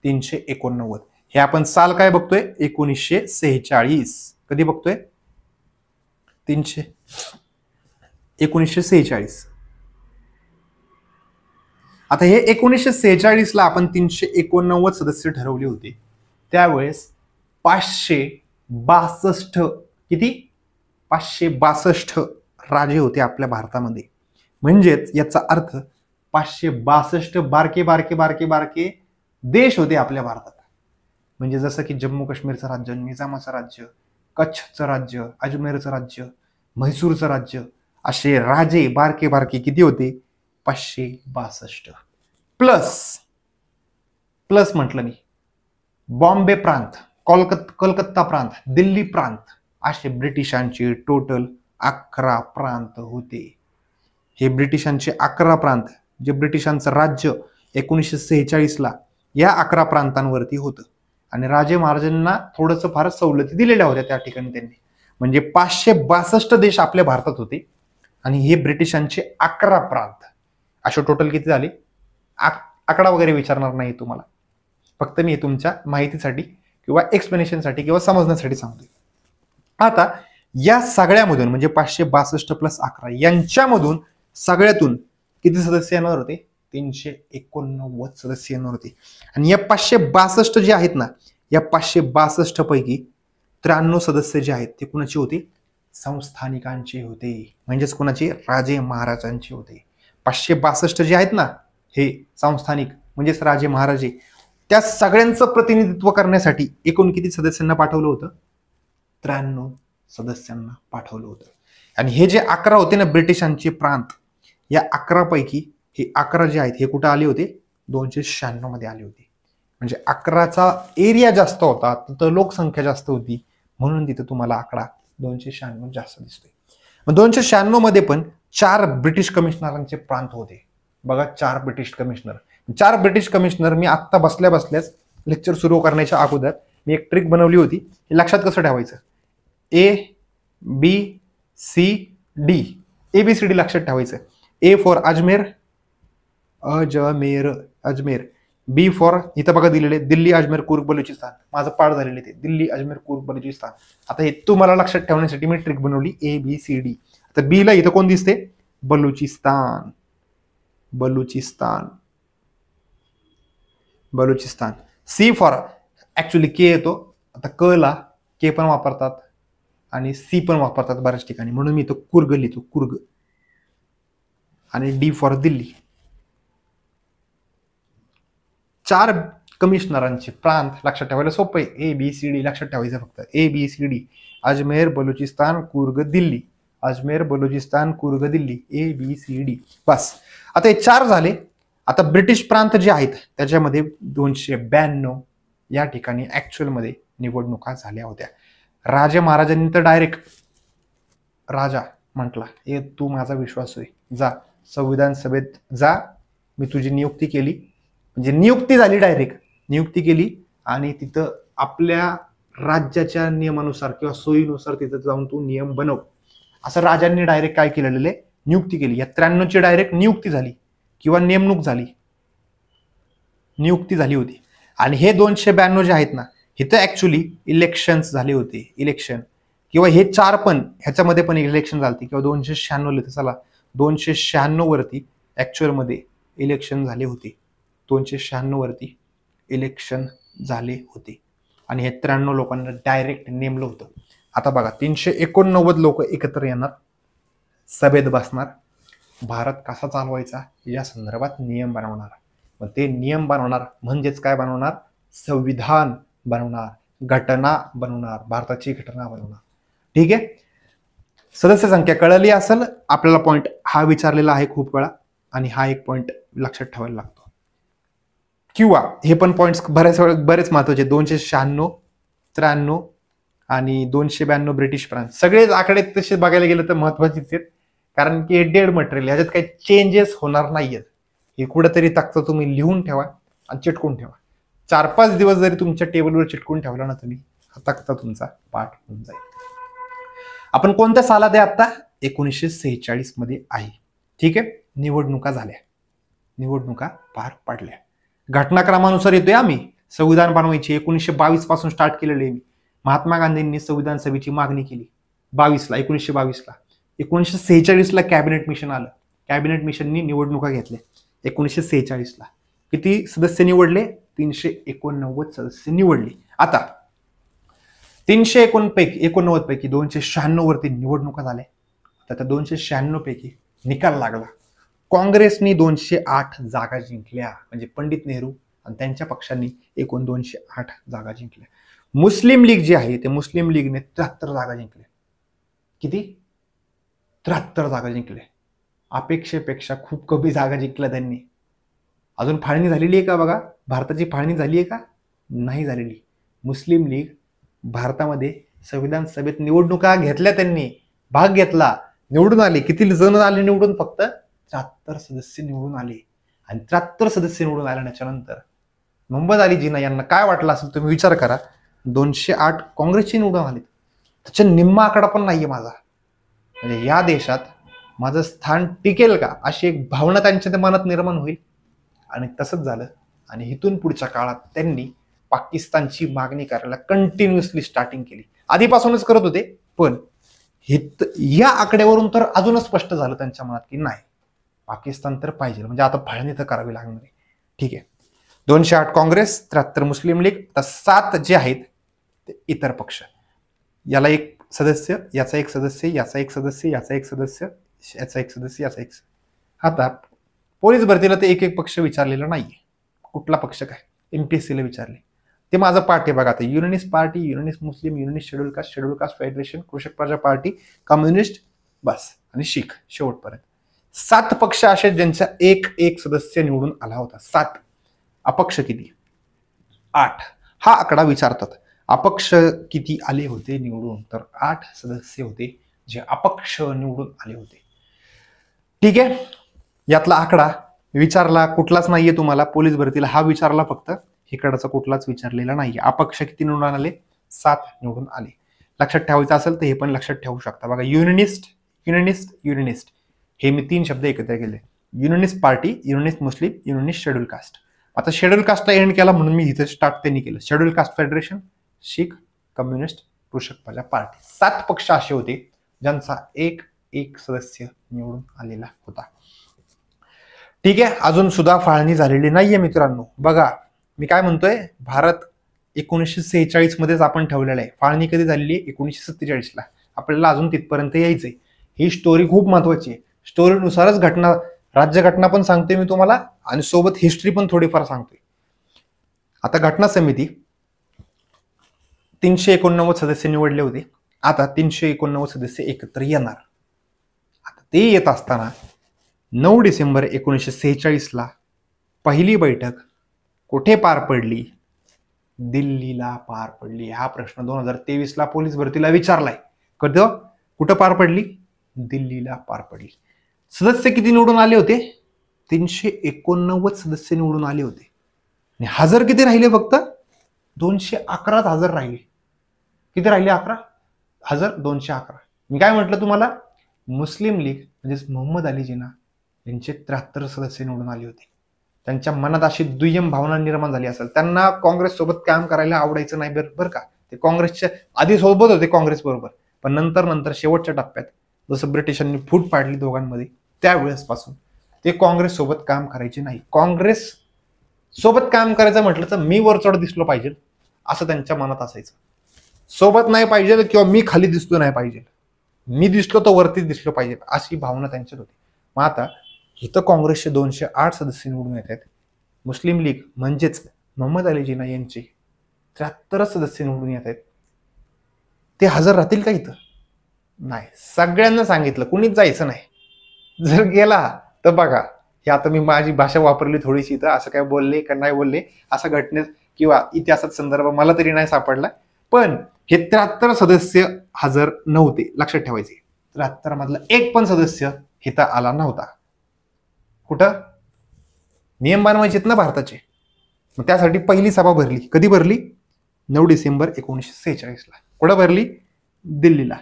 389. हे आपण साल काय बघतोय? 1946. कधी बघतोय? 1946. आता हे 1946ला आपण 389 सदस्य ठरवले होते. त्यावेळेस 562 किती? 562 राजे होते आपल्या भारतामध्ये. म्हणजेच याचा अर्थ 562 बारके बारके बारके बारके देश होते आपल्या भारतात. म्हणजे जसं की जम्मू काश्मीरचं राज्य, निजामाचं राज्य, कच्छचं राज्य, अजमेरचं राज्य, म्हैसूरचं राज्य, असे राजे बारके बारके किती होते? 562. प्लस म्हटलं मी बॉम्बे प्रांत, कोलकाता प्रांत, दिल्ली प्रांत, असे ब्रिटिशांचे टोटल 11 प्रांत होते. हे ब्रिटिशांचे 11 प्रांत, जे ब्रिटिशांचं राज्य 1946ला या 11 प्रांतांवरती होतं. आणि राजे महाराजांना थोडंसं फार सवलती दिलेल्या होत्या त्या ठिकाणी त्यांनी. म्हणजे 562 देश आपल्या भारतात होते आणि हे ब्रिटिशांचे 11 प्रांत. असे टोटल किती झाले? आकडा वगैरे विचारणार नाही तुम्हाला, फक्त मी तुमच्या माहितीसाठी किंवा एक्सप्लेनेशनसाठी किंवा समजण्यासाठी सांगतोय. आता या सगळ्यामधून म्हणजे 562 + 11 यांच्यामधून सगळ्यातून किती सदस्य येणार होते? 389 सदस्य येणार होते. आणि या 562 जे आहेत ना, या 562 पैकी 93 सदस्य जे आहेत ते कुणाचे होते? संस्थानिकांचे होते. म्हणजेच कुणाचे? राजे महाराजांचे होते. 562 जे आहेत ना हे संस्थानिक म्हणजेच राजे महाराजे, त्या सगळ्यांचं प्रतिनिधित्व करण्यासाठी एकूण किती सदस्यांना पाठवलं होतं? 93 सदस्यांना पाठवलं होतं. आणि हे जे 11 होते ना ब्रिटिशांचे प्रांत, या 11 पैकी हे 11 जे आहेत हे कुठं आले होते? 296 मध्ये आले होते. म्हणजे 11चा एरिया जास्त होता, तर लोकसंख्या जास्त होती, म्हणून तिथं तुम्हाला आकडा 296 जास्त दिसतोय. मग 296 मध्ये पण 4 ब्रिटिश कमिशनरांचे प्रांत होते. बघा, 4 ब्रिटिश कमिशनर. मी आत्ता बसल्याच लेक्चर सुरू करण्याच्या अगोदर मी एक ट्रिक बनवली होती. हे लक्षात कसं ठेवायचं? ABCD लक्षात ठेवायचं. A for Ajmer, B for इथं बघा दिलेले दिल्ली, अजमेर, कुर्ग, बलुचिस्तान. माझं पाठ झालेले ते दिल्ली, अजमेर, कुर्ग, बलुचिस्तान. आता हे तुम्हाला लक्षात ठेवण्यासाठी मी ट्रिक बनवली ABCD. आता B ला इथं कोण दिसते? Balochistan. C for actually K येतो. आता क ला K पण वापरतात आणि C पण वापरतात बऱ्याच ठिकाणी, म्हणून मी इथं कुर्ग लिहितो, कुर्ग. आणि D फॉर दिल्ली. 4 कमिशनरांचे प्रांत लक्षात ठेवायला सोपं आहे. ABCD लक्षात ठेवायचं फक्त. ABCD अजमेर, बलुचिस्तान, कुर्ग, दिल्ली. अजमेर, बलुचिस्तान, कुर्ग, दिल्ली. ABCD बस. आता हे 4 झाले. आता ब्रिटिश प्रांत जे आहेत त्याच्यामध्ये 292 या ठिकाणी ऍक्च्युअल मध्ये निवडणुका झाल्या होत्या. राजे महाराजांनी तर डायरेक्ट राजा म्हटला, ए तू माझा विश्वास होय, जा संविधान सभेत जा, मी तुझी नियुक्ती केली. म्हणजे नियुक्ती झाली, डायरेक्ट नियुक्ती केली. आणि तिथं आपल्या राज्याच्या नियमानुसार किंवा सोयीनुसार तिथं जाऊन तू नियम बनव, असं राजांनी डायरेक्ट काय केलेलं आहे? नियुक्ती केली. या 93 ची डायरेक्ट नियुक्ती झाली किंवा नेमणूक झाली, नियुक्ती झाली होती. आणि हे 292 जे आहेत ना, इथं ऍक्च्युली इलेक्शन्स झाले होते. इलेक्शन किंवा हे 4 पण ह्याच्यामध्ये पण इलेक्शन झाली किंवा 296 लिहितं चला, 296 वरती ऍक्च्युअल मध्ये इलेक्शन झाले होते. 296 वरती इलेक्शन झाले होते आणि हे 93 लोकांना डायरेक्ट नेमलं होतं. आता बघा, 389 लोक एकत्र येणार, सभेत बसणार, भारत कसा चालवायचा या संदर्भात नियम बनवणार. मग ते नियम बनवणार म्हणजेच काय बनवणार? संविधान बनवणार, घटना बनवणार, भारताची घटना बनवणार. ठीक आहे, सदस्य संख्या कळली असेल आपल्याला. पॉइंट हा विचारलेला आहे खूप वेळा आणि हा एक पॉइंट लक्षात ठेवायला लागतो. किंवा हे पण पॉइंट्स बरेच महत्वाचे, 296, 93 आणि 292 ब्रिटिश फ्रान्स. सगळेच आकडे तसे बघायला गेलं तर महत्वाचेच आहेत, कारण की हे डेड मटेरियल, ह्याच्यात काही चेंजेस होणार नाहीयेत. हे कुठेतरी तक्ता तुम्ही लिहून ठेवा आणि चिटकून ठेवा. 4-5 दिवस जरी तुमच्या टेबलवर चिटकून ठेवला ना तुम्ही, हा तक्ता तुमचा पाठ होऊन जाईल. आपण कोणत्या सालात आहे आता? 1946 मध्ये आहे. ठीक आहे, निवडणुका झाल्या, निवडणुका पार पडल्या. घटनाक्रमानुसार येतोय आम्ही. संविधान बनवायची 1922 पासून स्टार्ट केलेले मी. महात्मा गांधींनी संविधान सभेची मागणी केली 1922ला. 1946ला कॅबिनेट मिशन आलं. कॅबिनेट मिशननी निवडणुका घेतल्या 1946ला. किती सदस्य निवडले? 389 सदस्य निवडले. आता 389 पैकी 296 वरती निवडणुका झाल्या. आता त्या 296 पैकी निकाल लागला. काँग्रेसनी 208 जागा जिंकल्या, म्हणजे पंडित नेहरू आणि त्यांच्या पक्षांनी एकूण 208 जागा जिंकल्या. मुस्लिम लीग जी आहे ते मुस्लिम लीगने 73 जागा जिंकल्या. किती? 73 जागा जिंकल्या. अपेक्षेपेक्षा खूप कमी जागा जिंकल्या त्यांनी. अजून फाळणी झालेली आहे का बघा? भारताची फाळणी झाली आहे का? नाही झालेली. मुस्लिम लीग भारतामध्ये संविधान सभेत निवडणुका घेतल्या, त्यांनी भाग घेतला, निवडून आले. किती जण आले निवडून? फक्त 73 सदस्य निवडून आले. आणि 73 सदस्य निवडून आल्याच्या नंतर मोहम्मद अली जिना यांना काय वाटलं असेल तुम्ही विचार करा. 208 काँग्रेसचे निवडून आले, त्याच्या निम्मा आकडा पण नाहीये माझा. म्हणजे या देशात माझं स्थान टिकेल का, अशी एक भावना त्यांच्या मनात निर्माण होईल. आणि तसंच झालं. आणि इथून पुढच्या काळात त्यांनी पाकिस्तानची मागणी करायला कंटिन्युअसली स्टार्टिंग केली. आधीपासूनच करत होते, पण या आकड्यावरून तर अजूनच स्पष्ट झालं त्यांच्या मनात की नाही, पाकिस्तान तर पाहिजे, म्हणजे आता फाळणी तर करावी लागणार आहे. ठीक आहे, 208 काँग्रेस, 73 मुस्लिम लीग, आता 7 जे आहेत ते इतर पक्ष. याला एक सदस्य, याचा एक सदस्य, याचा एक सदस्य, याचा एक सदस्य, याचा एक सदस्य, याचा एक. आता पोलीस भरतीला ते एक एक पक्ष विचारलेला नाहीये. कुठला पक्ष काय? MPSCला विचारले. ते माझं पाठ आहे बघा. आता युनियनिस्ट पार्टी, युनियनिस्ट मुस्लिम, युनियनिस्ट शेड्यूल कास्ट फेडरेशन, कृषक प्रजा पार्टी, कम्युनिस्ट, बस, आणि शीख शेवटपर्यंत. 7 पक्ष असे ज्यांचा एक एक सदस्य निवडून आला होता. 7. अपक्ष किती? 8. हा आकडा विचारतात. अपक्ष किती आले होते निवडून? तर 8 सदस्य होते जे अपक्ष निवडून आले होते. ठीक आहे, यातला आकडा विचारला कुठलाच नाहीये तुम्हाला. पोलीस भरतीला हा विचारला फक्त, इकडचा कुठलाच विचारलेला नाहीये. अपक्ष किती निवडून आले? 7 निवडून आले. लक्षात ठेवायचं असेल तर हे पण लक्षात ठेवू शकता बघा. युनियनिस्ट, युनियनिस्ट, युनियनिस्ट, हे मी 3 शब्द एकत्र केले. युनियनिस्ट पार्टी, युनियनिस्ट मुस्लिम, युनियनिस्ट शेड्यूल कास्ट. आता शेड्यूल कास्टला एंड केला म्हणून मी इथे स्टार्ट त्यांनी केलं. शेड्यूल कास्ट फेडरेशन, शीख, कम्युनिस्ट, कृषक प्रजा पार्टी. 7 पक्ष असे होते ज्यांचा एक एक सदस्य निवडून आलेला होता. ठीक आहे, अजून सुद्धा फाळणी झालेली नाहीये मित्रांनो. बघा मी काय म्हणतोय, भारत 1946 मध्येच आपण ठेवलेला आहे. फाळणी कधी झालेली आहे? 1947ला. आपल्याला अजून तिथपर्यंत यायचंय. ही स्टोरी खूप महत्वाची आहे. स्टोरीनुसारच घटना, राज्यघटना पण सांगते मी तुम्हाला आणि सोबत हिस्ट्री पण थोडीफार सांगतोय. आता घटना समिती 389 सदस्य निवडले होते. आता 389 सदस्य एकत्र येणार. आता ते येत असताना 9 डिसेंबर 1946ला पहिली बैठक कुठे पार पडली? दिल्लीला पार पडली. हा प्रश्न 2023ला पोलीस भरतीला विचारलाय. कुठं पार पडली? दिल्लीला पार पडली. सदस्य किती निवडून आले होते? 389 सदस्य निवडून आले होते. आणि हजर किती राहिले? फक्त 211 हजर राहिले. किती राहिले? 11 हजर, 211. मी काय म्हटलं तुम्हाला? मुस्लिम लीग म्हणजेच मोहम्मद अली जिना यांचे 73 सदस्य निवडून आले होते. त्यांच्या मनात अशी दुय्यम भावना निर्माण झाली असेल. त्यांना काँग्रेस सोबत काम करायला आवडायचं नाही बरं का. ते काँग्रेसच्या आधी सोबत होते काँग्रेस बरोबर, पण नंतर शेवटच्या टप्प्यात जसं ब्रिटिशांनी फूट पाडली दोघांमध्ये, त्यावेळेस पासून ते काँग्रेस सोबत काम करायचे नाही. काँग्रेस सोबत काम करायचं म्हटलं तर मी वरचढ दिसलो पाहिजे असं त्यांच्या मनात असायचं. सोबत नाही पाहिजे किंवा मी खाली दिसलो नाही पाहिजे, मी दिसलो तर वरती दिसलो पाहिजे, अशी भावना त्यांच्यात होती. मग आता इथं काँग्रेसचे 208 सदस्य निवडून येत आहेत. मुस्लिम लीग म्हणजेच मोहम्मद अली जिना यांचे 73 सदस्य निवडून येत आहेत, ते हजर राहतील का इथं? नाही. सगळ्यांना सांगितलं, कुणीच जायचं नाही. जर गेला तर बघा, हे आता मी माझी भाषा वापरली थोडीशी, तर असं काय बोलले का नाही बोलले असा घटनेत किंवा इतिहासात संदर्भ मला तरी नाही सापडला, पण हे 73 सदस्य हजर नव्हते. लक्षात ठेवायचे, 73 मधला एक पण सदस्य इथं आला नव्हता. कुठं? नियम बनवायचेत ना भारताचे, मग त्यासाठी पहिली सभा भरली. कधी भरली? 9 डिसेंबर 1946 ला. कुठं भरली? दिल्लीला.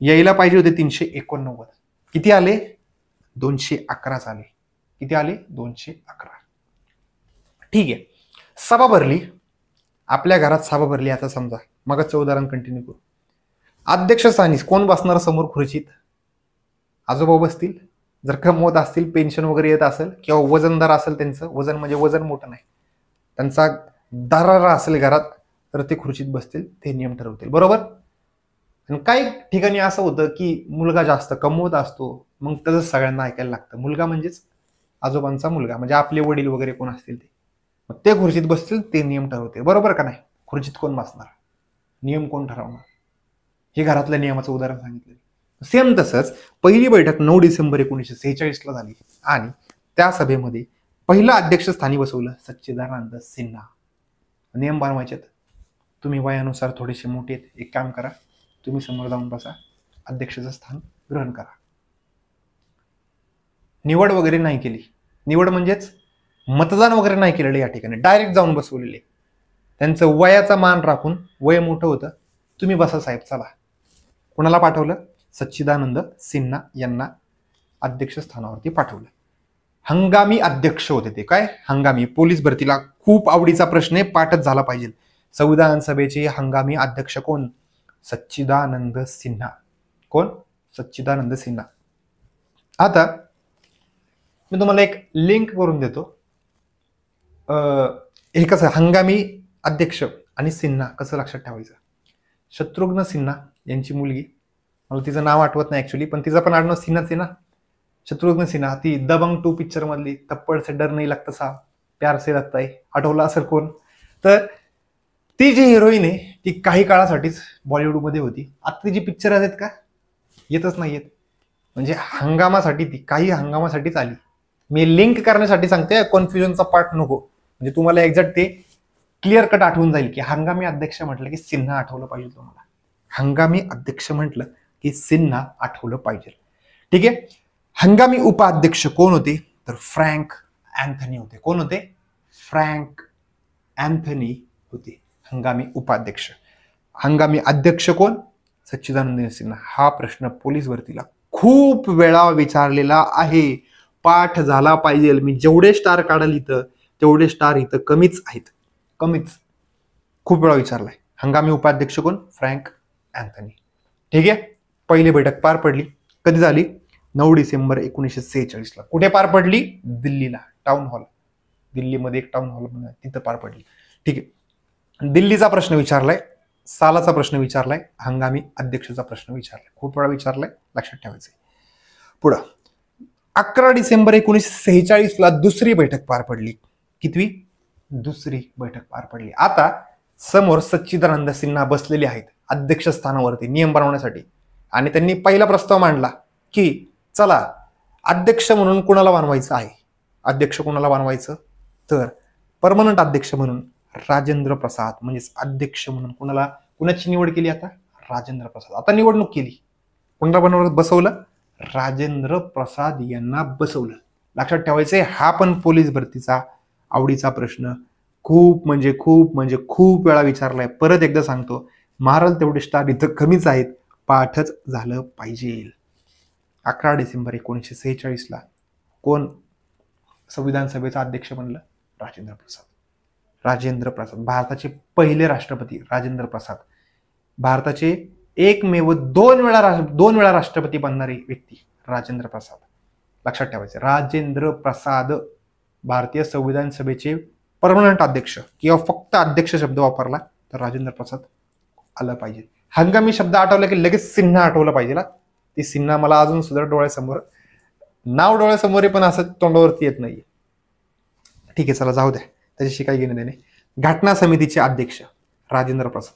यायला पाहिजे होते 389. किती आले? 211 आले. किती आले? 211. ठीक आहे, सभा भरली. आपल्या घरात सभा भरली. आता समजा मगच उदाहरण कंटिन्यू करू. अध्यक्षस्थानी कोण बसणार समोर खुर्चीत? आजोबा बसतील. जर कमवत असतील, पेन्शन वगैरे येत असेल किंवा वजनदार असेल, त्यांचं वजन म्हणजे वजन मोठं नाही, त्यांचा दरारा असेल घरात, तर ते खुर्चीत बसतील. ते नियम ठरवतील. बरोबर? आणि काही ठिकाणी असं होतं की मुलगा जास्त कमवत असतो, मग त्याचं सगळ्यांना ऐकायला लागतं. मुलगा म्हणजेच आजोबांचा मुलगा, म्हणजे आपले वडील वगैरे कोण असतील ते, मग ते खुर्चीत बसतील. ते नियम ठरवते. बरोबर का नाही? खुर्चीत कोण बसणार, नियम कोण ठरवणार, हे घरातल्या नियमाचं उदाहरण सांगितलं. सेम तसंच पहिली बैठक 9 डिसेंबर 1946 ला झाली आणि त्या सभेमध्ये पहिलं अध्यक्षस्थानी बसवलं सच्चिदानंद सिन्हा. नियम बनवायचे. तुम्ही वयानुसार थोडेसे मोठे आहेत, एक काम करा, तुम्ही समोर जाऊन बसा, अध्यक्षाचं स्थान ग्रहण करा. निवड वगैरे नाही केली. निवड म्हणजेच मतदान वगैरे नाही केलेलं या ठिकाणी, डायरेक्ट जाऊन बसवलेले. त्यांचं वयाचा मान राखून, वय मोठं होतं, तुम्ही बसा साहेब चला. कोणाला पाठवलं? सच्चिदानंद सिन्हा यांना अध्यक्ष स्थानावरती पाठवलं. हंगामी अध्यक्ष होते ते. काय? हंगामी. पोलीस भरतीला खूप आवडीचा प्रश्न आहे, पाठच झाला पाहिजे. संविधान सभेचे हंगामी अध्यक्ष कोण? सच्चिदानंद सिन्हा. कोण? सच्चिदानंद सिन्हा. आता मी तुम्हाला एक लिंक करून देतो. हे कसं हंगामी अध्यक्ष आणि सिन्हा कसं लक्षात ठेवायचं. शत्रुघ्न सिन्हा यांची मुलगी, मला तिचं नाव आठवत नाही ऍक्च्युली, पण तिचं पण आडनाव सिन्हाच आहे ना. शत्रुघ्न सिन्हा, ती दबंग 2 पिक्चर मधली थप्पड से डर नहीं लगता सा प्यार से लगता है, आठवलं असेल कोण? तर ती जी हिरोईन आहे ती काही काळासाठीच बॉलिवूडमध्ये होती. आता तिची पिक्चर आहेत का? येतच नाहीयेत. म्हणजे हंगामासाठी, ती काही हंगामासाठीच आली. मी लिंक करण्यासाठी सांगते, कन्फ्युजनचा पार्ट नको. म्हणजे तुम्हाला एक्झॅक्ट ते क्लिअर कट आठवून जाईल की हंगामी अध्यक्ष म्हटलं की सिन्हा आठवलं पाहिजे तुम्हाला. हंगामी अध्यक्ष म्हटलं की सिन्हा आठवलं पाहिजे. ठीक आहे. हंगामी उपाध्यक्ष कोण होते? तर फ्रँक अँथनी होते. कोण होते? फ्रँक अँथनी होते हंगामी उपाध्यक्ष. हंगामी अध्यक्ष कोण? सच्चिदानंद सिन्हा. हा प्रश्न पोलीस भरतीला खूप वेळा विचारलेला आहे, पाठ झाला पाहिजे. मी जेवढे स्टार काढल इथं तेवढे स्टार इथं कमीच आहेत, कमीच. खूप वेळा विचारलाय. हंगामी उपाध्यक्ष कोण? Frank Anthony. ठीक आहे. पहिली बैठक पार पडली. कधी झाली? 9 डिसेंबर 1946 ला. कुठे पार पडली? दिल्लीला, टाउन हॉल. दिल्लीमध्ये एक टाउन हॉल म्हणून तिथं पार पडली. ठीक आहे. दिल्लीचा प्रश्न विचारलाय, सालाचा प्रश्न विचारलाय, हंगामी अध्यक्षाचा प्रश्न विचारलाय. खूप वेळा विचारलाय, लक्षात ठेवायचंय. पुढं 11 डिसेंबर 1946 ला दुसरी बैठक पार पडली. कितवी? दुसरी बैठक पार पडली. आता समोर सच्चिदानंद सिन्हा बसलेले आहेत अध्यक्षस्थानावरती नियम बनवण्यासाठी, आणि त्यांनी पहिला प्रस्ताव मांडला की चला अध्यक्ष म्हणून कुणाला बनवायचं आहे. अध्यक्ष कुणाला बनवायचं? तर परमनंट अध्यक्ष म्हणून राजेंद्र प्रसाद, म्हणजेच अध्यक्ष म्हणून कुणाची निवड केली? आता राजेंद्र प्रसाद. आता निवडणूक केली, कोणाला बसवलं? राजेंद्र प्रसाद यांना बसवलं. लक्षात ठेवायचंय, हा पण पोलीस भरतीचा आवडीचा प्रश्न खूप म्हणजे खूप वेळा विचारलाय. परत एकदा सांगतो, मारल तेवढे स्टार इथं कमीच आहेत, पाठच झालं पाहिजे. 11 डिसेंबर 1946 ला कोण संविधान सभेचा अध्यक्ष बनलं? राजेंद्र प्रसाद. राजेंद्र प्रसाद भारताचे पहिले राष्ट्रपती. राजेंद्र प्रसाद भारताचे एकमेव दोन वेळा राष्ट्रपती बनणारी व्यक्ती राजेंद्र प्रसाद. लक्षात ठेवायचे, राजेंद्र प्रसाद भारतीय संविधान सभेचे परमनंट अध्यक्ष, किंवा फक्त अध्यक्ष शब्द वापरला तर राजेंद्र प्रसाद आलं पाहिजे. हंगामी शब्द आठवला की लगेच सिन्हा आठवलं पाहिजे. ती सिन्हा मला अजून सुद्धा डोळ्यासमोर, नाव डोळ्यासमोर आहे पण असं तोंडावरती येत नाहीये. ठीक आहे, चला जाऊ द्या, त्याच्याशी काही घेणं देणे. घटना समितीचे अध्यक्ष राजेंद्र प्रसाद.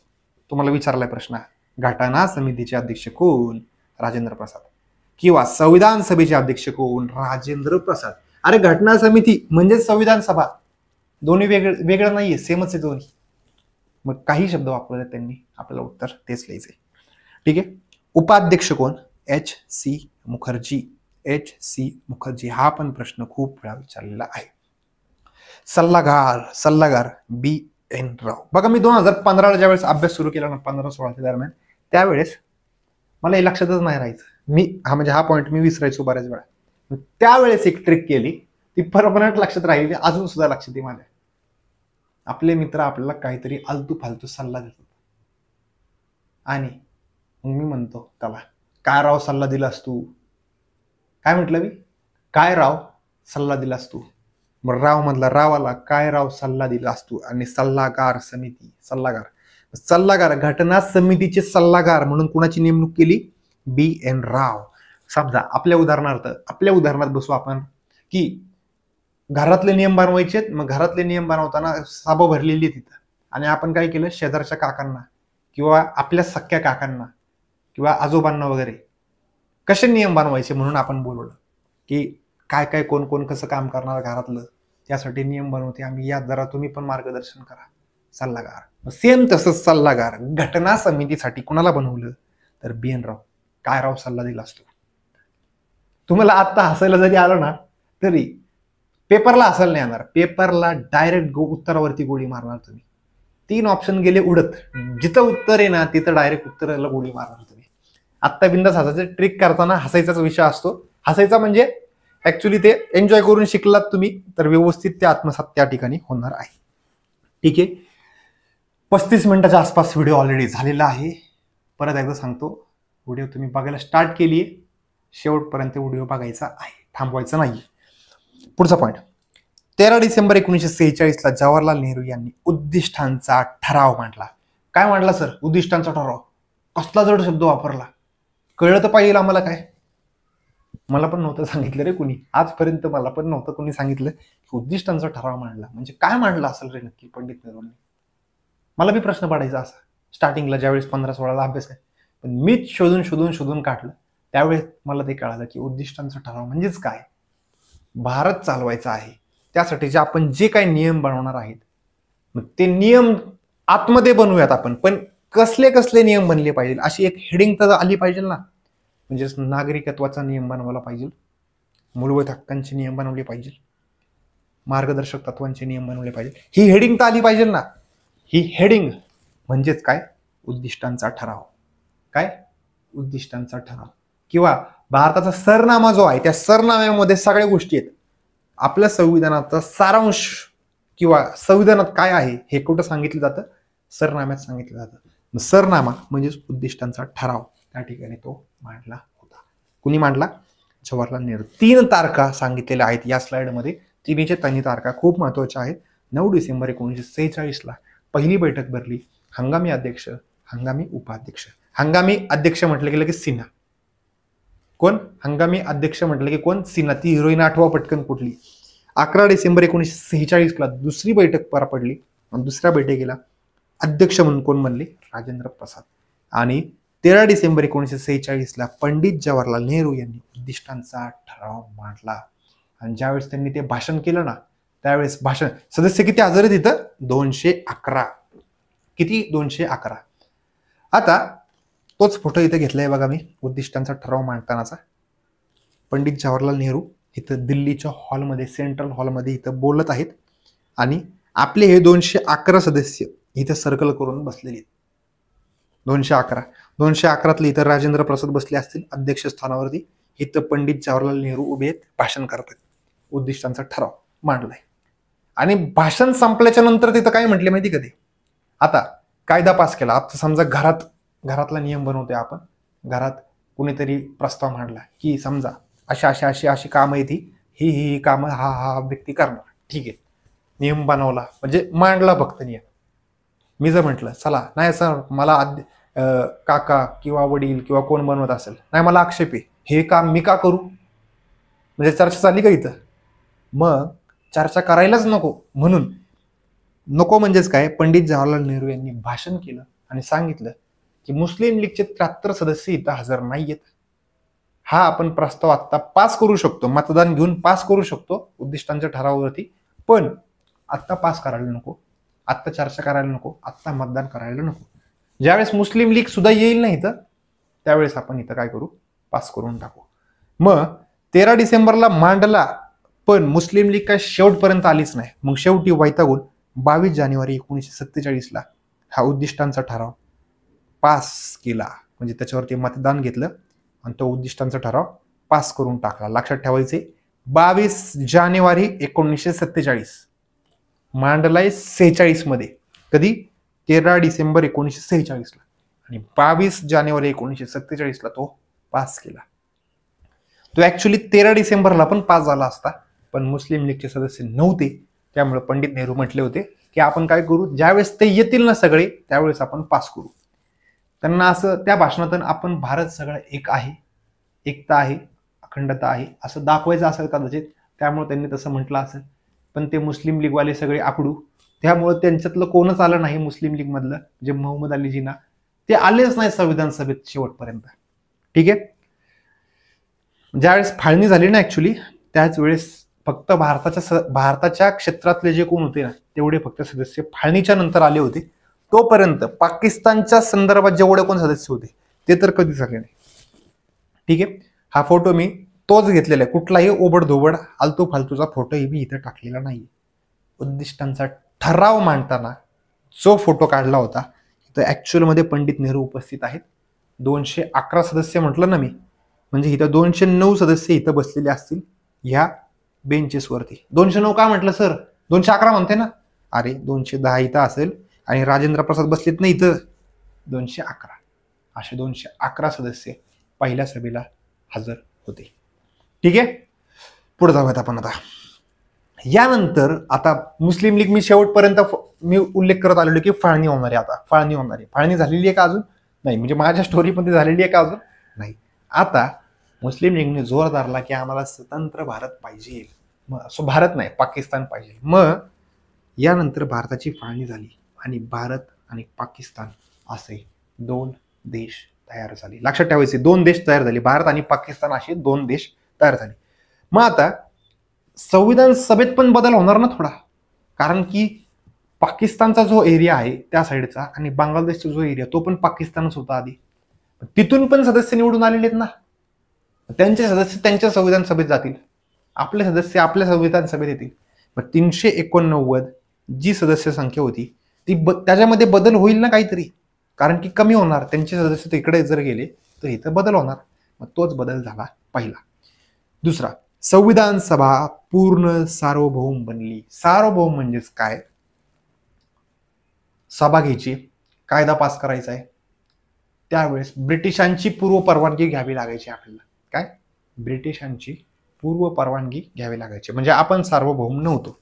तुम्हाला विचारलाय प्रश्न, घटना समितीचे अध्यक्ष कोण? राजेंद्र प्रसाद. किंवा संविधान सभेचे अध्यक्ष कोण? राजेंद्र प्रसाद. अरे घटना समिती म्हणजे संविधान सभा, दोन्ही वेगळं नाहीये, सेमच आहे दोन्ही. मग काही शब्द वापरले त्यांनी, आपल्याला उत्तर तेच लिहायचंय. ठीक आहे. उपाध्यक्ष कोण? H.C. मुखर्जी. H.C. मुखर्जी. हा पण प्रश्न खूप वेळा विचारलेला आहे. सल्लागार B.N. राव. बघा मी 2015ला ज्यावेळेस अभ्यास सुरू केला ना, 15-16च्या दरम्यान, त्यावेळेस मला हे लक्षातच नाही राहायचं. हा पॉईंट मी विसरायचो बऱ्याच वेळा. त्यावेळेस एक ट्रिक केली, ती परमनंट लक्षात राहिली, अजून सुद्धा लक्षात आहे माझ्या. आपले मित्र आपल्याला काहीतरी आलतू फालतू सल्ला देतात आणि मी म्हणतो त्याला, काय राव सल्ला दिलास तू? काय म्हटलं मी? काय राव सल्ला दिलास तू? मग राव मधला रावाला काय राव सल्ला दिलास तू? आणि सल्लागार समिती, सल्लागार घटना समितीचे सल्लागार म्हणून कुणाची नेमणूक केली? B.N. राव. समजा आपल्या उदाहरणात बसू आपण की घरातले नियम बनवायचे. मग घरातले नियम बनवताना सभा भरलेली तिथं, आणि आपण काय केलं, शेजारच्या काकांना किंवा आपल्या सख्या काकांना किंवा आजोबांना वगैरे कसे नियम बनवायचे म्हणून आपण बोलवलं की काय काय कोण कोण कसं काम करणार घरातलं, त्यासाठी नियम बनवते आम्ही, या जरा तुम्ही पण मार्गदर्शन करा. सल्लागार. सेम तसंच सल्लागार घटना समितीसाठी कुणाला बनवलं? तर B.N. राव. काय राव सल्ला दिला असतो? तुम्हाला आता हसायला जरी आलं ना, तरी पेपरला हसायला नाही येणार. पेपरला डायरेक्ट उत्तरावरती गोळी मारणार तुम्ही. 3 ऑप्शन गेले उडत, जिथं उत्तर आहे ना तिथं डायरेक्ट उत्तराला गोळी मारणार तुम्ही. आत्ता बिंदास हसायचं. ट्रिक करताना हसायचाच विषय असतो. हसायचा म्हणजे ऍक्च्युली ते एन्जॉय करून शिकलात तुम्ही तर व्यवस्थित ते आत्मसात त्या ठिकाणी होणार आहे. ठीक आहे. 35 मिनिटाच्या आसपास व्हिडिओ ऑलरेडी झालेला आहे. परत एकदा सांगतो, व्हिडिओ तुम्ही बघायला स्टार्ट केली, शेवटपर्यंत व्हिडिओ बघायचा आहे, थांबवायचा नाही. पुढचा पॉईंट, 13 डिसेंबर 1946ला जवाहरलाल नेहरू यांनी उद्दिष्टांचा ठराव मांडला. काय मांडला सर? उद्दिष्टांचा ठराव. कसला जड शब्द वापरला, कळलं तर पाहिजे आम्हाला. काय मला पण नव्हतं सांगितलं रे कुणी, आजपर्यंत मला पण नव्हतं कुणी सांगितलं की उद्दिष्टांचा ठराव मांडला म्हणजे काय मांडला असेल रे नक्की पंडित नेहरूंनी. मला बी प्रश्न पडायचा असा स्टार्टिंगला, ज्यावेळेस 15-16ला अभ्यास आहे. पण मीच शोधून काढलं, त्यावेळेस मला ते कळालं की उद्दिष्टांचा ठराव म्हणजेच काय. भारत चालवायचा आहे, त्यासाठी जे आपण जे काही नियम बनवणार आहेत, मग ते नियम आतमध्ये बनवूयात आपण. पण कसले कसले नियम बनले पाहिजे अशी एक हेडिंग तर आली पाहिजे ना. म्हणजेच नागरिकत्वाचा नियम बनवला पाहिजे, मूलभूत हक्कांचे नियम बनवले पाहिजे, मार्गदर्शक तत्वांचे नियम बनवले पाहिजे. ही हेडिंग तर आली पाहिजे ना. ही हेडिंग म्हणजेच काय? उद्दिष्टांचा ठराव. काय? उद्दिष्टांचा ठराव. किंवा भारताचा सरनामा जो आहे, त्या सरनाम्यामध्ये सगळ्या गोष्टी आहेत. आपल्या संविधानाचा सारांश किंवा संविधानात काय आहे हे कुठं सांगितलं जातं? सरनाम्यात सांगितलं जातं. सरनामा म्हणजेच उद्दिष्टांचा ठराव, त्या ठिकाणी तो मांडला होता. कुणी मांडला? जवाहरलाल नेहरू. 3 तारखा सांगितलेल्या आहेत या स्लाइडमध्ये. तिन्हीच्या तिन्ही तारखा खूप महत्वाच्या आहेत. 9 डिसेंबर 1946ला पहिली बैठक भरली. हंगामी अध्यक्ष, हंगामी उपाध्यक्ष. हंगामी अध्यक्ष म्हटलं गेलं की सिन्हा. कोण? हंगामी अध्यक्ष म्हटलं की कोण? सिन्हा. ती हिरोईन आठवा पटकन कुठली. 11 डिसेंबर 1946ला दुसरी बैठक पार पडली आणि दुसऱ्या बैठकीला अध्यक्ष म्हणून कोण बनले? राजेंद्र प्रसाद. आणि 13 डिसेंबर 1946ला पंडित जवाहरलाल नेहरू यांनी उद्दिष्टांचा ठराव मांडला. आणि ज्यावेळेस त्यांनी ते भाषण केलं ना, त्यावेळेस भाषण सदस्य किती हजर आहेत तिथं? 211. किती? 211. आता तोच फोटो इथे घेतलाय बघा मी, उद्दिष्टांचा ठराव मांडतानाचा. पंडित जवाहरलाल नेहरू इथं दिल्लीच्या हॉलमध्ये, सेंट्रल हॉलमध्ये इथं बोलत आहेत आणि आपले हे 211 सदस्य इथं सर्कल करून बसलेले आहेत. 211तले इथं राजेंद्र प्रसाद बसले असतील अध्यक्षस्थानावरती. इथं पंडित जवाहरलाल नेहरू उभे आहेत, भाषण करतात. उद्दिष्टांचा ठराव मांडलाय. आणि भाषण संपल्याच्या नंतर तिथं काय म्हटले माहिती का ते? आता कायदा पास केला. आता समजा घरातला नियम बनवतोय आपण. घरात कुणीतरी प्रस्ताव मांडला की समजा अशी कामं आहे, ही कामं हा व्यक्ती करणार. ठीक आहे, नियम बनवला म्हणजे मांडला फक्त नियम. मी जर म्हटलं चला नाही सर मला काका किंवा वडील किंवा कोण बनवत असेल, नाही मला आक्षेप आहे, हे काम मी का करू? म्हणजे चर्चा चालली का इथं? मग चर्चा करायलाच नको म्हणून नको म्हणजेच काय, पंडित जवाहरलाल नेहरू यांनी भाषण केलं आणि सांगितलं की मुस्लिम लीगचे 73 सदस्य इथं हजर नाहीयेत. हा आपण प्रस्ताव आता पास करू शकतो, मतदान घेऊन पास करू शकतो उद्दिष्टांच्या ठरावावरती, पण आत्ता पास करायला नको, आत्ता चर्चा करायला नको, आत्ता मतदान करायला नको. ज्यावेळेस मुस्लिम लीग सुद्धा येईल ना इथं, त्यावेळेस आपण इथं काय करू, पास करून टाकू. मग 13 डिसेंबरला मांडला, पण मुस्लिम लीग काय शेवटपर्यंत आलीच नाही. मग शेवटी वैतागून 22 जानेवारी 1947ला हा उद्दिष्टांचा ठराव पास केला, म्हणजे त्याच्यावरती मतदान घेतलं आणि तो उद्दिष्टांचा ठराव पास करून टाकला. लक्षात ठेवायचे, 22 जानेवारी 1947, मांडलाय 46 मध्ये, कधी 13 डिसेंबर 1946ला, आणि 22 जानेवारी 1947ला तो पास केला. तो ऍक्च्युली 13 डिसेंबरला पण पास झाला असता, पण मुस्लिम लीगचे सदस्य नव्हते, त्यामुळे पंडित नेहरू म्हटले होते की आपण काय करू, ज्यावेळेस ते येतील ना सगळे त्यावेळेस आपण पास करू. त्यांना असं त्या भाषणातून आपण भारत सगळं एक आहे, एकता आहे, अखंडता आहे असं दाखवायचं असेल कदाचित, त्यामुळे त्यांनी तसं म्हटलं असेल. पण ते मुस्लिम लीगवाले सगळे आकडू, त्यामुळे त्यांच्यातलं कोणच आलं नाही मुस्लिम लीग मधलं, जे मोहम्मद अली जिना, ते आलेच नाही संविधान सभेत शेवटपर्यंत. ठीक आहे. ज्यावेळेस फाळणी झाली ना ऍक्च्युली, त्याच वेळेस फक्त भारताच्या क्षेत्रातले जे कोण होते ना तेवढे फक्त सदस्य फाळणीच्या नंतर आले होते. तोपर्यंत पाकिस्तानच्या संदर्भात जेवढे कोण सदस्य होते ते तर कधीच झाले नाही. ठीक आहे. हा फोटो मी तोच घेतलेला आहे, कुठलाही ओबडधोबड आलतू फालतूचा फोटोही मी इथे टाकलेला नाही. उद्दिष्टांचा ठराव मांडताना जो फोटो काढला होता तर ऍक्च्युअल मध्ये पंडित नेहरू उपस्थित आहेत. 211 सदस्य म्हटलं ना मी, म्हणजे इथं 209 सदस्य इथं बसलेले असतील ह्या बेंचेसवरती. 209 का म्हटलं सर, 211 म्हणते ना, अरे 210 इथं असेल आणि राजेंद्र प्रसाद बसलेत ना इथं, 211. असे 211 सदस्य पहिल्या सभेला हजर होते. ठीक आहे. पुढे जाऊयात आपण आता. यानंतर आता मुस्लिम लीग मी शेवटपर्यंत मी उल्लेख करत आलेलो की फाळणी होणार आहे. आता फाळणी होणार आहे. फाळणी झालेली आहे का अजून नाही, म्हणजे माझ्या स्टोरीमध्ये झालेली आहे का अजून नाही. आता मुस्लिम लीगने जोर धरला की आम्हाला स्वतंत्र भारत पाहिजे, मग भारत नाही पाकिस्तान पाहिजे. मग यानंतर भारताची फाळणी झाली आणि भारत आणि पाकिस्तान असे 2 देश तयार झाले. लक्षात ठेवायचे, 2 देश तयार झाले, भारत आणि पाकिस्तान असे 2 देश तयार झाले. मग आता संविधान सभेत पण बदल होणार ना थोडा, कारण की पाकिस्तानचा जो एरिया आहे त्या साईडचा आणि बांगलादेशचा जो एरिया तो पण पाकिस्तानच होता आधी, तिथून पण सदस्य निवडून आलेले आहेत ना, त्यांचे सदस्य त्यांच्या संविधान सभेत जातील, आपले सदस्य आपल्या संविधान सभेत येतील. मग 389 जी सदस्य संख्या होती ती त्याच्यामध्ये बदल होईल ना काहीतरी, कारण की कमी होणार, त्यांचे सदस्य तिकडे जर गेले तर इथं बदल होणार. मग तोच बदल झाला पहिला. दुसरा, संविधान सभा पूर्ण सार्वभौम बनली. सार्वभौम म्हणजेच काय, सभा घ्यायची, कायदा पास करायचा आहे, त्यावेळेस ब्रिटिशांची पूर्व परवानगी घ्यावी लागायची आपल्याला. काय, ब्रिटिशांची पूर्व परवानगी घ्यावी लागायची, म्हणजे आपण सार्वभौम नव्हतो.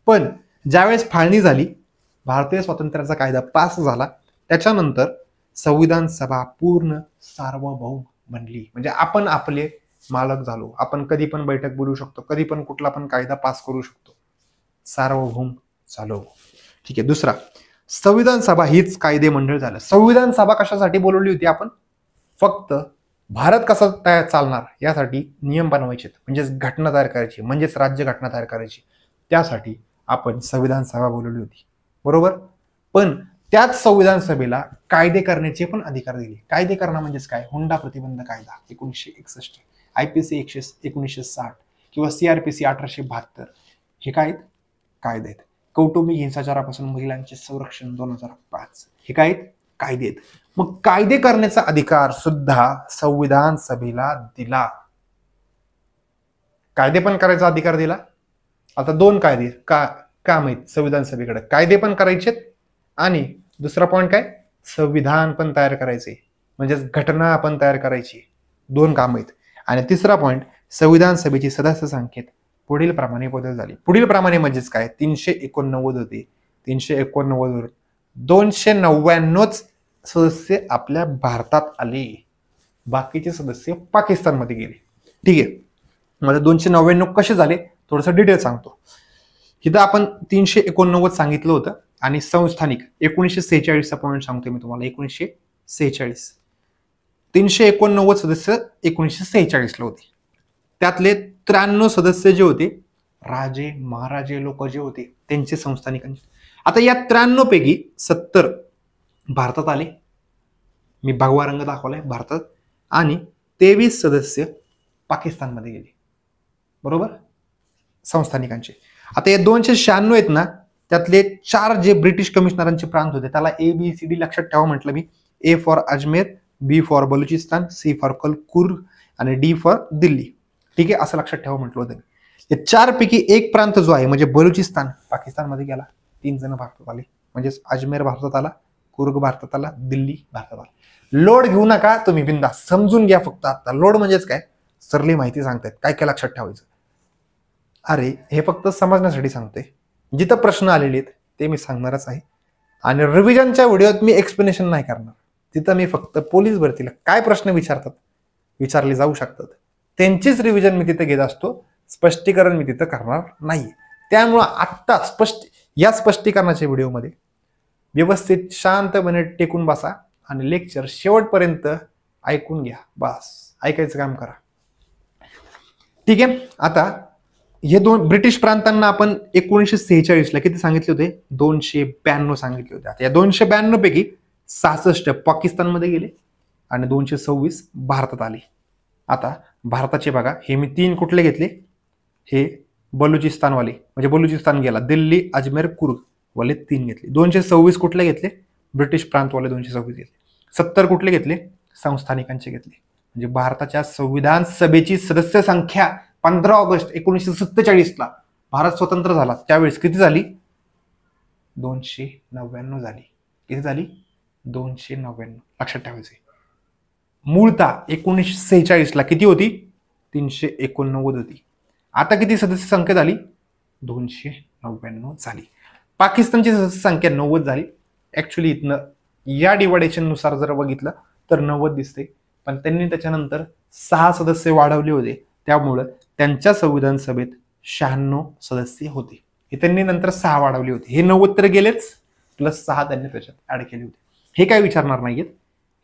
पण ज्यावेळेस फाळणी झाली, भारतीय स्वातंत्र्याचा कायदा पास झाला, त्याच्यानंतर संविधान सभा पूर्ण सार्वभौम बनली, म्हणजे आपण आपले मालक झालो, आपण कधी पण बैठक बोलू शकतो, कधी पण कुठला पण कायदा पास करू शकतो, सार्वभौम झालो. ठीक आहे. दुसरा, संविधान सभा हीच कायदे मंडळ झालं. संविधान सभा कशासाठी बोलवली होती आपण, फक्त भारत कसा चालणार यासाठी नियम बनवायचे, म्हणजेच घटना तयार करायची, म्हणजेच राज्य घटना तयार करायची, त्यासाठी आपण संविधान सभा बोलवली होती, बरोबर. पण त्याच संविधान सभेला कायदे करण्याचे पण अधिकार दिले. कायदे करणं म्हणजेच काय, हुंडा प्रतिबंध कायदा 1961, IPC 1960 किंवा CRPC 1872, हे काय आहेत, कायदे आहेत. कौटुंबिक हिंसाचारापासून महिलांचे संरक्षण 2005, हे काय आहेत, कायदे आहेत. मग कायदे करण्याचा अधिकार सुद्धा संविधान सभेला दिला, कायदे पण करायचा अधिकार दिला. आता 2 कायदे काम आहेत संविधान सभेकडे, कायदे पण करायचे आणि दुसरा पॉइंट काय, संविधान पण तयार करायचे, म्हणजेच घटना आपण तयार करायची. 2 काम आहेत. आणि तिसरा पॉइंट, संविधान सभेची सदस्य संख्येत पुढील प्रमाणे बदल झाले. पुढील प्रमाणे म्हणजेच काय, 389 होते, 389 वरून 299 सदस्य आपल्या भारतात आले, बाकीचे सदस्य पाकिस्तानमध्ये गेले. ठीक आहे. मला 299 कसे झाले थोडंसं डिटेल सांगतो. इथं आपण 389 सांगितलं होतं, आणि संस्थानिक 1946चा पॉईंट सांगतोय मी तुम्हाला. 1946 389 सदस्य 1946ला होते. त्यातले 93 सदस्य जे होते राजे महाराजे लोक जे होते त्यांचे संस्थानिकांचे. आता या 93 पैकी 70 भारतात आले, मी भगवा रंग दाखवलाय भारतात, आणि 23 सदस्य पाकिस्तानमध्ये गेले, बरोबर, संस्थानिकांचे. आता या 296 आहेत ना, त्यातले 4 जे ब्रिटिश कमिशनरांचे प्रांत होते त्याला ABCD लक्षात ठेवा म्हटलं मी. A for Ajmer, B for Balochistan, C for Coorg आणि D फॉर दिल्ली. ठीक आहे, असं लक्षात ठेवा म्हटलं होतं मी. या 4 पैकी एक प्रांत जो आहे म्हणजे बलुचिस्तान पाकिस्तानमध्ये गेला, 3 जण भारतात आले, म्हणजे अजमेर भारतात आला, कुर्ग भारतात आला, दिल्ली भारतात आला. लोड घेऊ नका तुम्ही, बिंदास समजून घ्या फक्त. आता लोड म्हणजेच काय, सरली माहिती सांगतायत, काय काय लक्षात ठेवायचं. अरे हे फक्त समजण्यासाठी सांगतोय, जिथं प्रश्न आलेले आहेत ते मी सांगणारच आहे. आणि रिव्हिजनच्या व्हिडिओत मी एक्सप्लेनेशन नाही करणार. तिथं मी फक्त पोलीस भरतीला काय प्रश्न विचारले जाऊ शकतात त्यांचीच रिव्हिजन मी तिथे घेत असतो, स्पष्टीकरण मी तिथं करणार नाही. त्यामुळं आत्ता या स्पष्टीकरणाच्या व्हिडिओमध्ये व्यवस्थित शांतपणे टेकून बसा आणि लेक्चर शेवटपर्यंत ऐकून घ्या. बस ऐकायचं काम करा. ठीक आहे. आता हे 2 ब्रिटिश प्रांतांना आपण 1946ला किती सांगितले होते, 292 सांगितले होते. आता या 292 पैकी 66 पाकिस्तानमध्ये गेले आणि 226 भारतात आले. आता भारताचे बघा, हे मी 3 कुठले घेतले, हे बलुचिस्तानवाले म्हणजे बलुचिस्तान गेला, दिल्ली अजमेर कुर्ग वाले 3 घेतले. 226 कुठले घेतले, ब्रिटिश प्रांतवाले 226 घेतले. 70 कुठले घेतले, संस्थानिकांचे घेतले. म्हणजे भारताच्या संविधान सभेची सदस्य संख्या 15 ऑगस्ट 1947ला भारत स्वतंत्र झाला त्यावेळेस किती झाली, 299 झाली. किती झाली, 299. लक्षात ठेवायचे. मूळतः 1946ला किती होती, 389 होती. आता किती सदस्य संख्या झाली, 299 झाली. पाकिस्तानची सदस्य संख्या 90 झाली. ऍक्च्युली इथनं या डिवायडेशन नुसार जर बघितलं तर 90 दिसते, पण त्यांनी त्याच्यानंतर 6 सदस्य वाढवले होते, त्यामुळं त्यांच्या संविधान सभेत 96 सदस्य होते. हे त्यांनी नंतर 6 वाढवले होते. हे 90 तर गेलेच, प्लस 6 त्यांनी त्याच्यात ऍड केले होते. हे काय विचारणार नाहीयेत,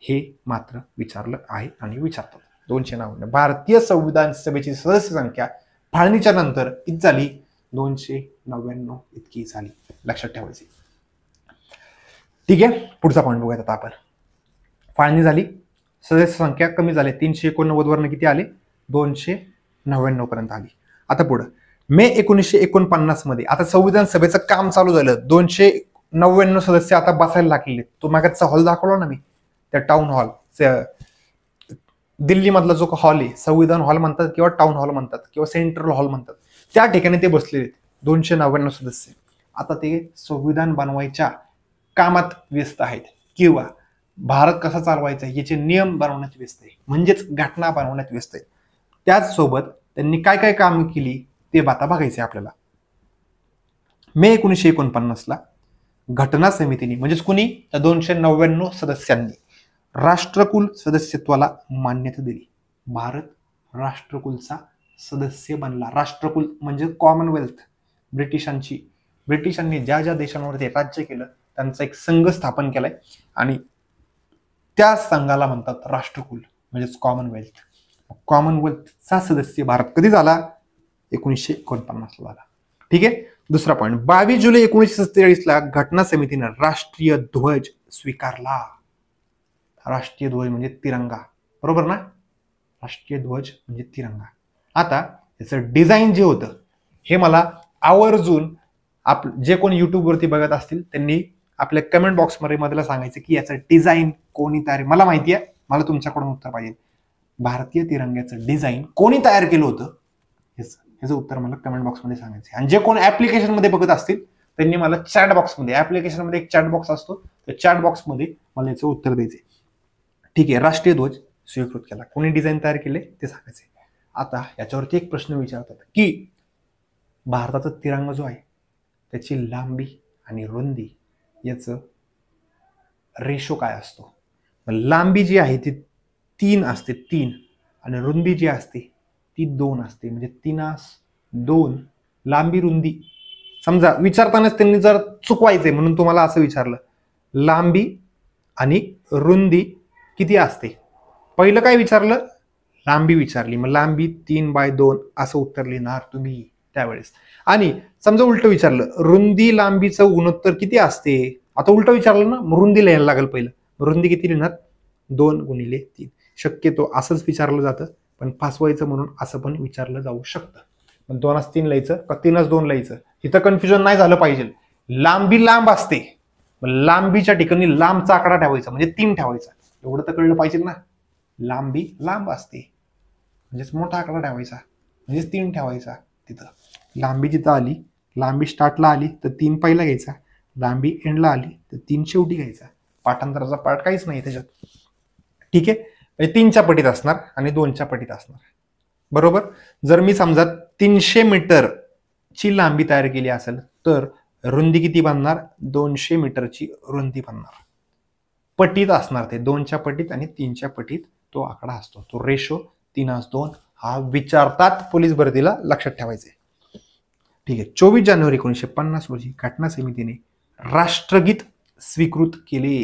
हे मात्र विचारलं आहे आणि विचारतात. 299 भारतीय संविधान सभेची सदस्य संख्या फाळणीच्या नंतर किती झाली, 299 इतकी झाली. लक्षात ठेवायची. ठीक आहे, पुढचा पॉईंट बघूयात आता आपण. फाळणी झाली, सदस्य संख्या कमी झाली, 389 वरनं किती आले, 299 पर्यंत आली. आता पुढं मे 1949 मध्ये आता संविधान सभेचं काम चालू झालं. 299 सदस्य आता बसायला लागलेले. तो मागचा हॉल दाखवला ना मी, त्या टाउन हॉल, दिल्ली मधला जो हॉल आहे, संविधान हॉल म्हणतात किंवा टाउन हॉल म्हणतात किंवा सेंट्रल हॉल म्हणतात, त्या ठिकाणी ते बसलेले 299 सदस्य. आता ते संविधान बनवायच्या कामात व्यस्त आहेत किंवा भारत कसा चालवायचा याचे नियम बनवण्यात व्यस्त आहे, म्हणजेच घटना बनवण्यात व्यस्त आहे. त्याचसोबत त्यांनी काय काय काम केली ते आता बघायचे आपल्याला. मे 1949ला घटना समितीने, म्हणजेच कुणी, त्या 299 सदस्यांनी राष्ट्रकुल सदस्यत्वाला मान्यता दिली. भारत राष्ट्रकुलचा सदस्य बनला. राष्ट्रकुल म्हणजे कॉमनवेल्थ, ब्रिटिशांनी ज्या ज्या देशांवरती राज्य केलं त्यांचा एक संघ स्थापन केलाय आणि त्या संघाला म्हणतात राष्ट्रकुल म्हणजेच कॉमनवेल्थ. कॉमनवेल्थचा सदस्य भारत कधी झाला, 1949ला झाला. ठीक आहे. दुसरा पॉईंट, 22 जुलै 1947ला घटना समितीने राष्ट्रीय ध्वज स्वीकारला. राष्ट्रीय ध्वज म्हणजे तिरंगा, बरोबर ना, राष्ट्रीय ध्वज म्हणजे तिरंगा. आता याचं डिझाईन जे होतं हे मला आवर्जून जे कोणी युट्यूबवरती बघत असतील त्यांनी आपल्या कमेंट बॉक्समध्ये मला सांगायचं की याचं डिझाईन कोणी तयार, मला माहिती आहे, मला तुमच्याकडून उत्तर पाहिजे. भारतीय तिरंग्याचं डिझाईन कोणी तयार केलं होतं ह्याचं उत्तर मला कमेंट बॉक्समध्ये सांगायचं. आणि जे कोण ऍप्लिकेशन मध्ये बघत असतील त्यांनी मला चॅट बॉक्समध्ये, ऍप्लिकेशन मध्ये एक चॅट बॉक्स असतो, त्या चॅट बॉक्समध्ये मला याचं उत्तर द्यायचे. ठीक आहे. राष्ट्रीय ध्वज स्वीकृत केला, कोणी डिझाईन तयार केले ते सांगायचे. आता याच्यावरती एक प्रश्न विचारतात की भारताचा तिरंगा जो आहे त्याची लांबी आणि रुंदी याचं रेशो काय असतो. लांबी जी आहे ती 3 असते, 3, आणि रुंदी जी असते ती 2 असते. म्हणजे 3:2 लांबी रुंदी समजा विचारतानाच त्यांनी जर चुकवायचंय म्हणून तुम्हाला असं विचारलं, लांबी आणि रुंदी किती असते? पहिलं काय विचारलं? लांबी विचारली, मग लांबी 3/2 असं उत्तर लिहिणार तुम्ही त्यावेळेस. आणि समजा उलट विचारलं, रुंदी लांबीचं गुणोत्तर किती असते? आता उलट विचारलं ना, मग रुंदी लिहायला लागेल पहिलं. रुंदी किती लिहिणार? 2x3. शक्यतो असंच विचारलं जातं, पण फसवायचं म्हणून असं पण विचारलं जाऊ शकतं. पण 2x3 लिहायचं का 3x2 लिहायचं? इथं कन्फ्युजन नाही झालं पाहिजे. लांबी लांब असते, लांबीच्या ठिकाणी लांबचा आकडा ठेवायचा म्हणजे 3 ठेवायचा. एवढं तर कळलं पाहिजे ना. लांबी लांब असते म्हणजेच मोठा आकडा ठेवायचा, म्हणजेच 3 ठेवायचा. तिथं लांबी जिथं आली, लांबी स्टार्टला आली तर 3 पहिला घ्यायचा, लांबी एंडला आली तर 3 शेवटी घ्यायचा. पाठांतराचा पाठ काहीच नाही त्याच्यात. ठीक आहे, म्हणजे 3च्या पटीत असणार आणि 2च्या पटीत असणार. बरोबर. जर मी समजा 300 मीटरची लांबी तयार केली असेल तर रुंदी किती बनणार? 200 मीटरची रुंदी बनणार. पटीत असणार ते, 2च्या पटीत आणि 3च्या पटीत तो आकडा असतो. तो रेशो 3:2 हा विचारतात पोलीस भरतीला, लक्षात ठेवायचे. ठीक आहे. 24 जानेवारी 1950 रोजी घटना समितीने राष्ट्रगीत स्वीकृत केले.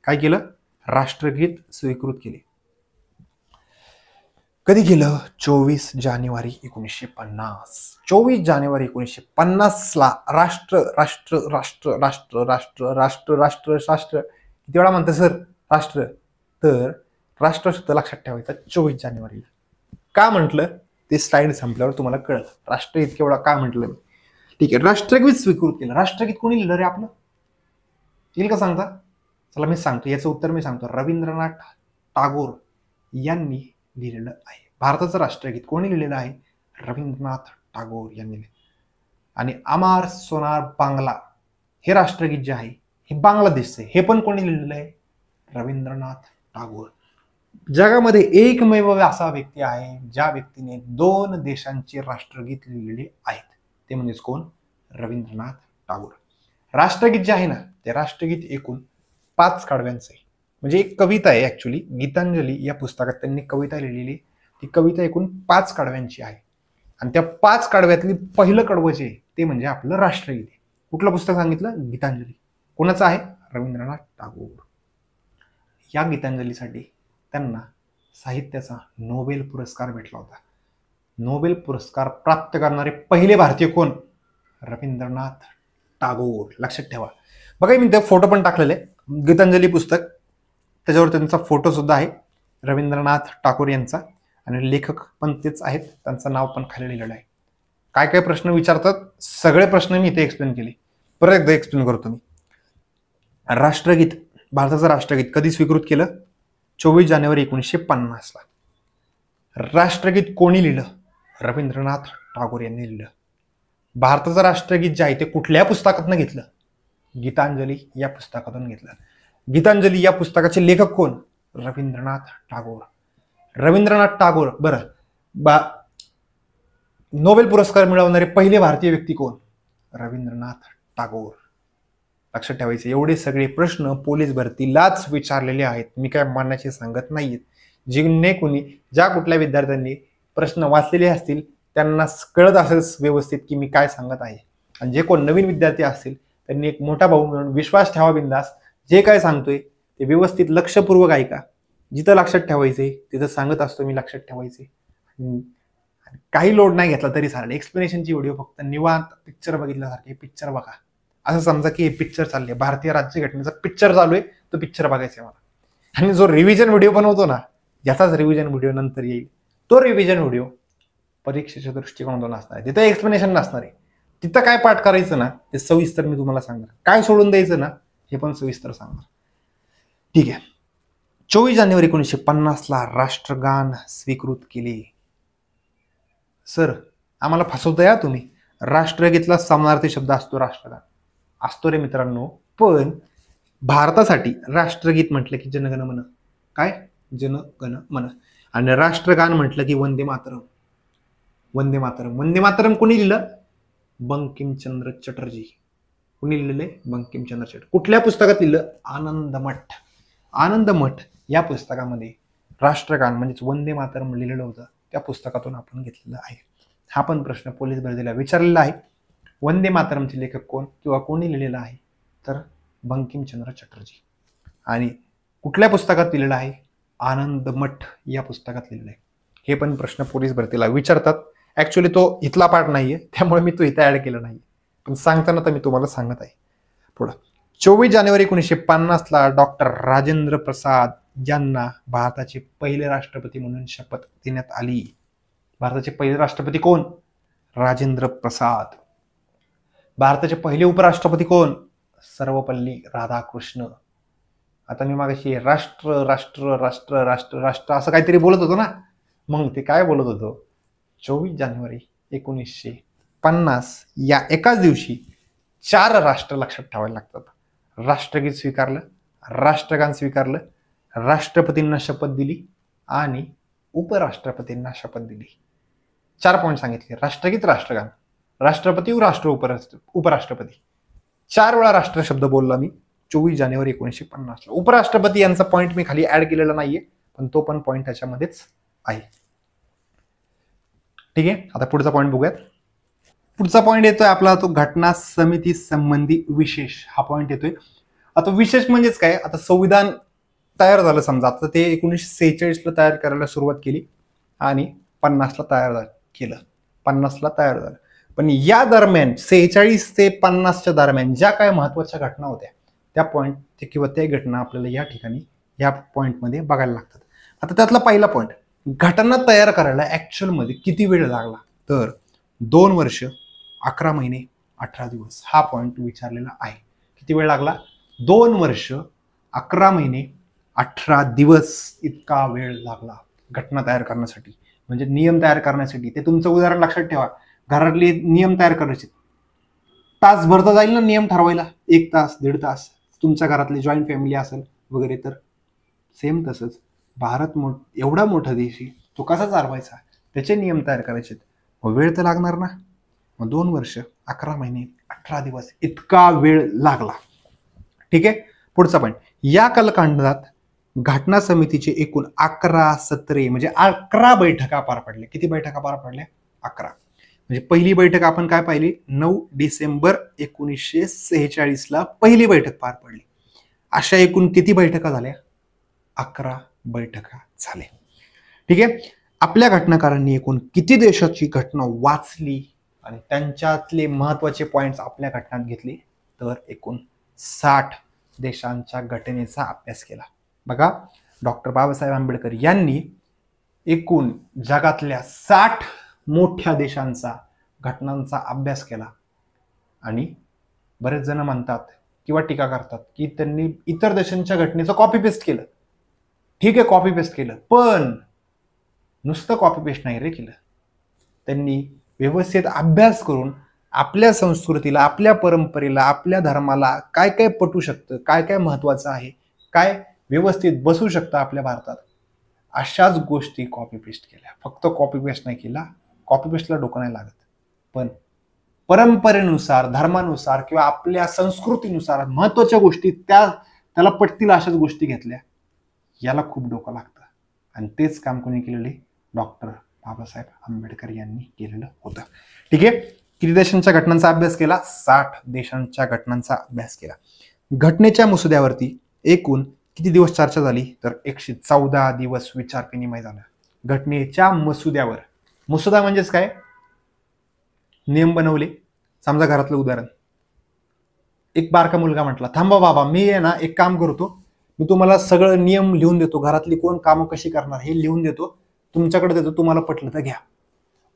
काय केलं? राष्ट्रगीत स्वीकृत केले. कधी केलं? 24 जानेवारी 1950. 24 जानेवारी 1950 ला राष्ट्र राष्ट्र राष्ट्र राष्ट्र राष्ट्र राष्ट्र राष्ट्र राष्ट्र किती वेळा म्हणतं सर राष्ट्र? तर राष्ट्र शब्द लक्षात ठेवायचा 24 जानेवारीला. का म्हटलं ते स्लाइड संपल्यावर तुम्हाला कळलं. राष्ट्र इतके वेळा का म्हटलं मी. ठीक आहे. राष्ट्रगीत स्वीकृत केलं. राष्ट्रगीत कोणी लिहिलं रे आपलं? येईल का सांगता? चला मी सांगतो, याचं उत्तर मी सांगतो. रवींद्रनाथ टागोर यांनी लिहिलेलं आहे. भारताचं राष्ट्रगीत कोणी लिहिलेलं आहे? रवींद्रनाथ टागोर यांनी. आणि अमार सोनार बांगला हे राष्ट्रगीत जे आहे हे बांगलादेशचे, हे पण कोणी लिहिलेलं आहे? रवींद्रनाथ टागोर. जगामध्ये एकमेव असा व्यक्ती आहे ज्या व्यक्तीने 2 देशांचे राष्ट्रगीत लिहिलेले आहेत. ते म्हणजेच कोण? रवींद्रनाथ टागोर. राष्ट्रगीत जे आहे ना, ते राष्ट्रगीत एकूण 5 कडव्यांचं आहे. म्हणजे एक कविता आहे ऍक्च्युली. गीतांजली या पुस्तकात त्यांनी कविता लिहिलेली. ती कविता एकूण 5 कडव्यांची आहे. आणि त्या 5 कडव्यातली पहिलं कडवं जे ते म्हणजे आपलं राष्ट्रगीत आहे. कुठलं पुस्तक सांगितलं? गीतांजली. कोणाचं आहे? रवींद्रनाथ टागोर. या गीतांजलीसाठी त्यांना साहित्याचा नोबेल पुरस्कार भेटला होता. नोबेल पुरस्कार प्राप्त करणारे पहिले भारतीय कोण? रवींद्रनाथ टागोर. लक्षात ठेवा. बघा मी त्या फोटो पण टाकलेले, गीतांजली पुस्तक, त्याच्यावर त्यांचा फोटो सुद्धा आहे रवींद्रनाथ टागोर यांचा. आणि लेखक पण तेच आहेत, त्यांचं नाव पण खाली लिहिलेलं आहे. काय काय प्रश्न विचारतात सगळे प्रश्न मी इथे एक्सप्लेन केले. परत एकदा एक्सप्लेन करतो मी. राष्ट्रगीत, भारताचं राष्ट्रगीत कधी स्वीकृत केलं? 24 जानेवारी 1950 ला. राष्ट्रगीत कोणी लिहिलं? रवींद्रनाथ टागोर यांनी लिहिलं. भारताचं राष्ट्रगीत जे आहे ते कुठल्या पुस्तकातून घेतलं? गीतांजली या पुस्तकातून घेतलं. गीतांजली या पुस्तकाचे लेखक कोण? रवींद्रनाथ टागोर. रवींद्रनाथ टागोर. बरं, नोबेल पुरस्कार मिळवणारे पहिले भारतीय व्यक्ती कोण? रवींद्रनाथ टागोर. लक्षात ठेवायचे. एवढे सगळे प्रश्न पोलीस भरतीलाच विचारलेले आहेत. मी काय मानण्याचे सांगत नाहीयेत. जिने कोणी ज्या कुठल्या विद्यार्थ्यांनी प्रश्न वाचलेले असतील त्यांना कळत असेल व्यवस्थित की मी काय सांगत आहे. आणि जे कोण नवीन विद्यार्थी असतील त्यांनी एक मोठा भाऊ म्हणून विश्वास ठेवा बिंदास. जे काय सांगतोय ते व्यवस्थित लक्षपूर्वक ऐका. जिथं लक्षात ठेवायचे तिथं सांगत असतो मी, लक्षात ठेवायचे. काही लोड नाही घेतला तरी चालेल. एक्सप्लेनेशनची व्हिडिओ फक्त निवांत पिक्चर बघितल्यासारखे पिक्चर बघा. असं समजा की हे पिक्चर चालले, भारतीय राज्यघटनेचा पिक्चर चालू आहे, तो पिक्चर बघायचा आहे मला. आणि जो रिव्हिजन व्हिडिओ बनवतो ना, ज्याचाच रिव्हिजन व्हिडिओ नंतर येईल, तो रिव्हिजन व्हिडिओ परीक्षेच्या दृष्टिकोनातून असणार आहे. तिथं एक्सप्लेनेशन नसणार आहे. तिथं काय पाठ करायचं ना ते सविस्तर मी तुम्हाला सांगणार. काय सोडून द्यायचं ना हे पण सविस्तर सांगणार. ठीक आहे. 24 जानेवारी 1950 ला राष्ट्रगान स्वीकृत केले. सर आम्हाला फसवता या तुम्ही. राष्ट्रगीतला समानार्थी शब्द असतो राष्ट्रगान. असतो रे मित्रांनो, पण भारतासाठी राष्ट्रगीत म्हटलं की जनगणमन. काय? जनगणमन. आणि राष्ट्रगान म्हटलं की वंदे मातरम. वंदे मातरम. वंदे मातरम कोणी लिहिलं? बंकिमचंद्र चटर्जी. कोणी लिहिलेले? बंकिमचंद्र चटर्जी. कुठल्या पुस्तकात लिहिलं? आनंदमठ. आनंदमठ या पुस्तकामध्ये राष्ट्रगान म्हणजेच वंदे मातरम लिहिलेलं होतं. त्या पुस्तकातून आपण घेतलेलं आहे. हा पण प्रश्न पोलीस भरतीला विचारलेला आहे. वंदे मातरमचे लेखक कोण किंवा कोणी लिहिलेलं आहे, तर बंकिमचंद्र चटर्जी. आणि कुठल्या पुस्तकात लिहिलेलं आहे? आनंद मठ या पुस्तकात लिहिलेलं आहे. हे पण प्रश्न पोलीस भरतीला विचारतात. ऍक्च्युली तो इथला पार्ट नाहीये, त्यामुळे मी तो इथे ऍड केला नाही, पण सांगताना तर मी तुम्हाला सांगत आहे. पुढं 24 जानेवारी 1950ला डॉक्टर राजेंद्र प्रसाद यांना भारताचे पहिले राष्ट्रपती म्हणून शपथ देण्यात आली. भारताचे पहिले राष्ट्रपती कोण? राजेंद्र प्रसाद. भारताचे पहिले उपराष्ट्रपती कोण? सर्वपल्ली राधाकृष्ण. आता मी मागाशी राष्ट्र राष्ट्र राष्ट्र राष्ट्र राष्ट्र असं काहीतरी बोलत होतो ना, मग ते काय बोलत होतो? 24 जानेवारी 1950 या एकाच दिवशी 4 राष्ट्र लक्षात ठेवायला लागतात. राष्ट्रगीत स्वीकारलं, राष्ट्रगान स्वीकारलं, राष्ट्रपतींना शपथ दिली आणि उपराष्ट्रपतींना शपथ दिली. 4 पॉईंट सांगितले: राष्ट्रगीत, राष्ट्रगान, राष्ट्रपती, उपराष्ट्रपती. 4 वेळा राष्ट्र शब्द बोलला मी 24 जानेवारी 1950ला. उपराष्ट्रपती यांचा पॉईंट मी खाली ऍड केलेला नाहीये, पण तो पण पॉईंट त्याच्यामध्येच आहे. ठीक आहे, आता पुढचा पॉईंट बघूयात. पुढचा पॉईंट येतोय आपला तो घटना समिती संबंधी विशेष हा पॉईंट येतोय. आता विशेष म्हणजेच काय? आता संविधान तयार झालं समजा, आता ते 1946ला तयार करायला सुरुवात केली आणि 50ला तयार केलं. 50ला तयार झालं, पण या दरम्यान 46 ते 50च्या दरम्यान ज्या काय महत्वाच्या घटना होत्या त्या पॉईंट किंवा त्या घटना आपल्याला या ठिकाणी या पॉईंटमध्ये बघायला लागतात. आता त्यातला पहिला पॉईंट, घटना तयार करायला ऍक्च्युअल मध्ये किती वेळ लागला? तर 2 वर्ष 11 महिने 18 दिवस हा पॉईंट विचारलेला आहे. किती वेळ लागला? 2 वर्ष 11 महिने 18 दिवस इतका वेळ लागला घटना तयार करण्यासाठी, म्हणजे नियम तयार करण्यासाठी. ते तुमचं उदाहरण लक्षात ठेवा, घरातले नियम तयार करायचे, तास भरता जाईल ना नियम ठरवायला, 1 तास 1.5 तास. तुमच्या घरातली जॉईंट फॅमिली असेल वगैरे, तर सेम तसंच भारत एवढा मोठा देश आहे, तो कसा चालवायचा, त्याचे नियम तयार करायचे, वेळ तर लागणार ना. मग 2 वर्ष 11 महिने 18 दिवस इतका वेळ लागला. ठीक आहे, पुढचा पॉईंट, या कालखंडात घटना समितीचे एकूण 11 सत्रे म्हणजे 11 बैठका पार पडल्या. किती बैठका पार पडल्या? 11. म्हणजे पहिली बैठक आपण काय पाहिली? 9 डिसेंबर 1946ला पहिली बैठक पार पडली. अशा एकूण किती बैठका झाल्या? 11 बैठका झाल्या. ठीक आहे, आपल्या घटनाकारांनी एकूण किती देशाची घटना वाचली आणि त्यांच्यातले महत्वाचे पॉइंट्स आपल्या घटनात घेतले? तर एकूण 60 देशांच्या घटनेचा अभ्यास केला. बघा, डॉक्टर बाबासाहेब आंबेडकर यांनी एकूण जगातल्या 60 मोठ्या देशांचा घटनांचा अभ्यास केला. आणि बरेच जण म्हणतात किंवा टीका करतात की त्यांनी इतर देशांच्या घटनेचं कॉपी पेस्ट केलं. ठीक आहे, कॉपी पेस्ट केलं, पण नुसतं कॉपी पेस्ट नाही रे केलं. त्यांनी व्यवस्थित अभ्यास करून आपल्या संस्कृतीला, आपल्या परंपरेला, आपल्या धर्माला काय काय पटू शकतं, काय काय महत्वाचं आहे, काय व्यवस्थित बसू शकतं आपल्या भारतात, अशाच गोष्टी कॉपी पेस्ट केल्या. फक्त कॉपी पेस्ट नाही केला, कॉपी पेस्टला डोकं नाही लागत, पण परंपरेनुसार, धर्मानुसार किंवा आपल्या संस्कृतीनुसार महत्वाच्या गोष्टी त्याला पटतील अशाच गोष्टी घेतल्या. याला खूप डोकं लागतं आणि तेच काम कोणी केलेले? डॉक्टर बाबासाहेब आंबेडकर यांनी केलेलं होतं. ठीक आहे, किती देशांच्या घटनांचा अभ्यास केला? 60 देशांच्या घटनांचा अभ्यास केला. घटनेच्या मसुद्यावरती एकूण किती दिवस चर्चा झाली? तर 114 दिवस विचार विनिमय झाला घटनेच्या मसुद्यावर. मसुदा म्हणजेच काय? नियम बनवले. समजा घरातलं उदाहरण, एक बारका मुलगा म्हटला, थांबा बाबा, मी आहे ना एक काम करतो, मी तुम्हाला सगळं नियम लिहून देतो, घरातली कोण कामं कशी करणार हे लिहून देतो, तुमच्याकडे देतो, तुम्हाला पटलं तर घ्या.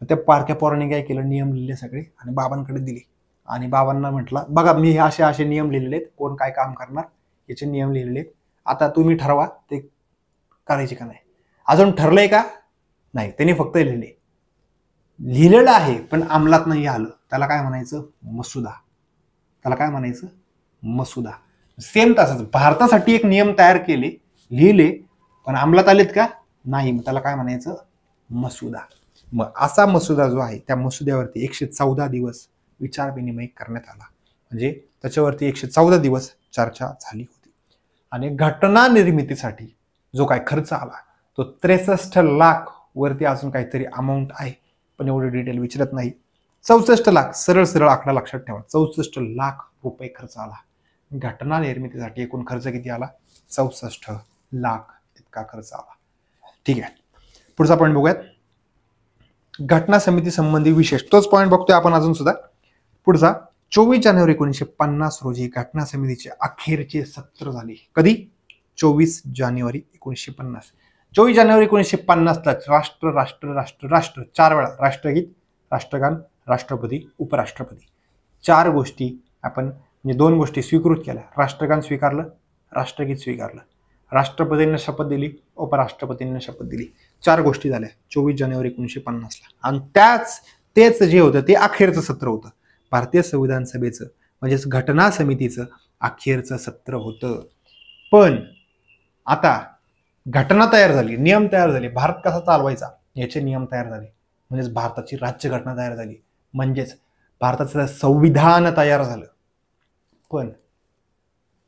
त्या बारक्या पोराने काय केलं? नियम लिहिले सगळे आणि बाबांकडे दिले. आणि बाबांना म्हटलं, बघा मी असे असे नियम लिहिलेले आहेत, कोण काय काम करणार याचे नियम लिहिलेले आहेत, आता तुम्ही ठरवा ते करायचे का नाही. अजून ठरलंय का? नाही, त्यांनी फक्त लिहिलेलं आहे पण अंमलात नाही आलं. त्याला काय म्हणायचं? मसुदा. त्याला काय म्हणायचं? मसुदा. सेम तसंच भारतासाठी एक नियम तयार केले, लिहिले, पण अंमलात आलेत का? नाही. मग त्याला काय म्हणायचं? मसुदा. मग असा मसुदा जो आहे त्या मसुद्यावरती 114 दिवस विचार विनिमय करण्यात आला. म्हणजे त्याच्यावरती 114 दिवस चर्चा झाली होती. आणि घटना निर्मितीसाठी जो काय खर्च आला तो 63 लाख वरती अजून काहीतरी अमाऊंट आहे, पण एवढं डिटेल विचारत नाही. 64 लाख, सरळ सरळ आकडा लक्षात ठेवा, 64 लाख रुपये खर्च आला. घटना निर्मितीसाठी एकूण खर्च किती आला? 64 लाख इतका खर्च आला. ठीक आहे, पुढचा पॉईंट बघूयात. घटना समिती संबंधी विशेष, तोच पॉईंट बघतोय आपण अजून सुद्धा. पुढचा 24 जानेवारी 1950 रोजी घटना समितीचे अखेरचे सत्र झाले. कधी? 24 जानेवारी 1950. 24 जानेवारी 1950 ला राष्ट्र राष्ट्र राष्ट्र राष्ट्र 4 वेळा राष्ट्रगीत, राष्ट्रगान, राष्ट्रपती, उपराष्ट्रपती 4 गोष्टी आपण म्हणजे 2 गोष्टी स्वीकृत केल्या. राष्ट्रगान स्वीकारलं, राष्ट्रगीत स्वीकारलं, राष्ट्रपतींना शपथ दिली, उपराष्ट्रपतींना शपथ दिली. 4 गोष्टी झाल्या 24 जानेवारी 1950 ला. आणि तेच जे होतं ते अखेरचं सत्र होतं. भारतीय संविधान सभेचं म्हणजेच घटना समितीचं अखेरचं सत्र होतं. पण आता घटना तयार झाली, नियम तयार झाले, भारत कसा चालवायचा याचे नियम तयार झाले, म्हणजेच भारताची राज्यघटना तयार झाली, म्हणजेच भारताचं संविधान तयार झालं. पण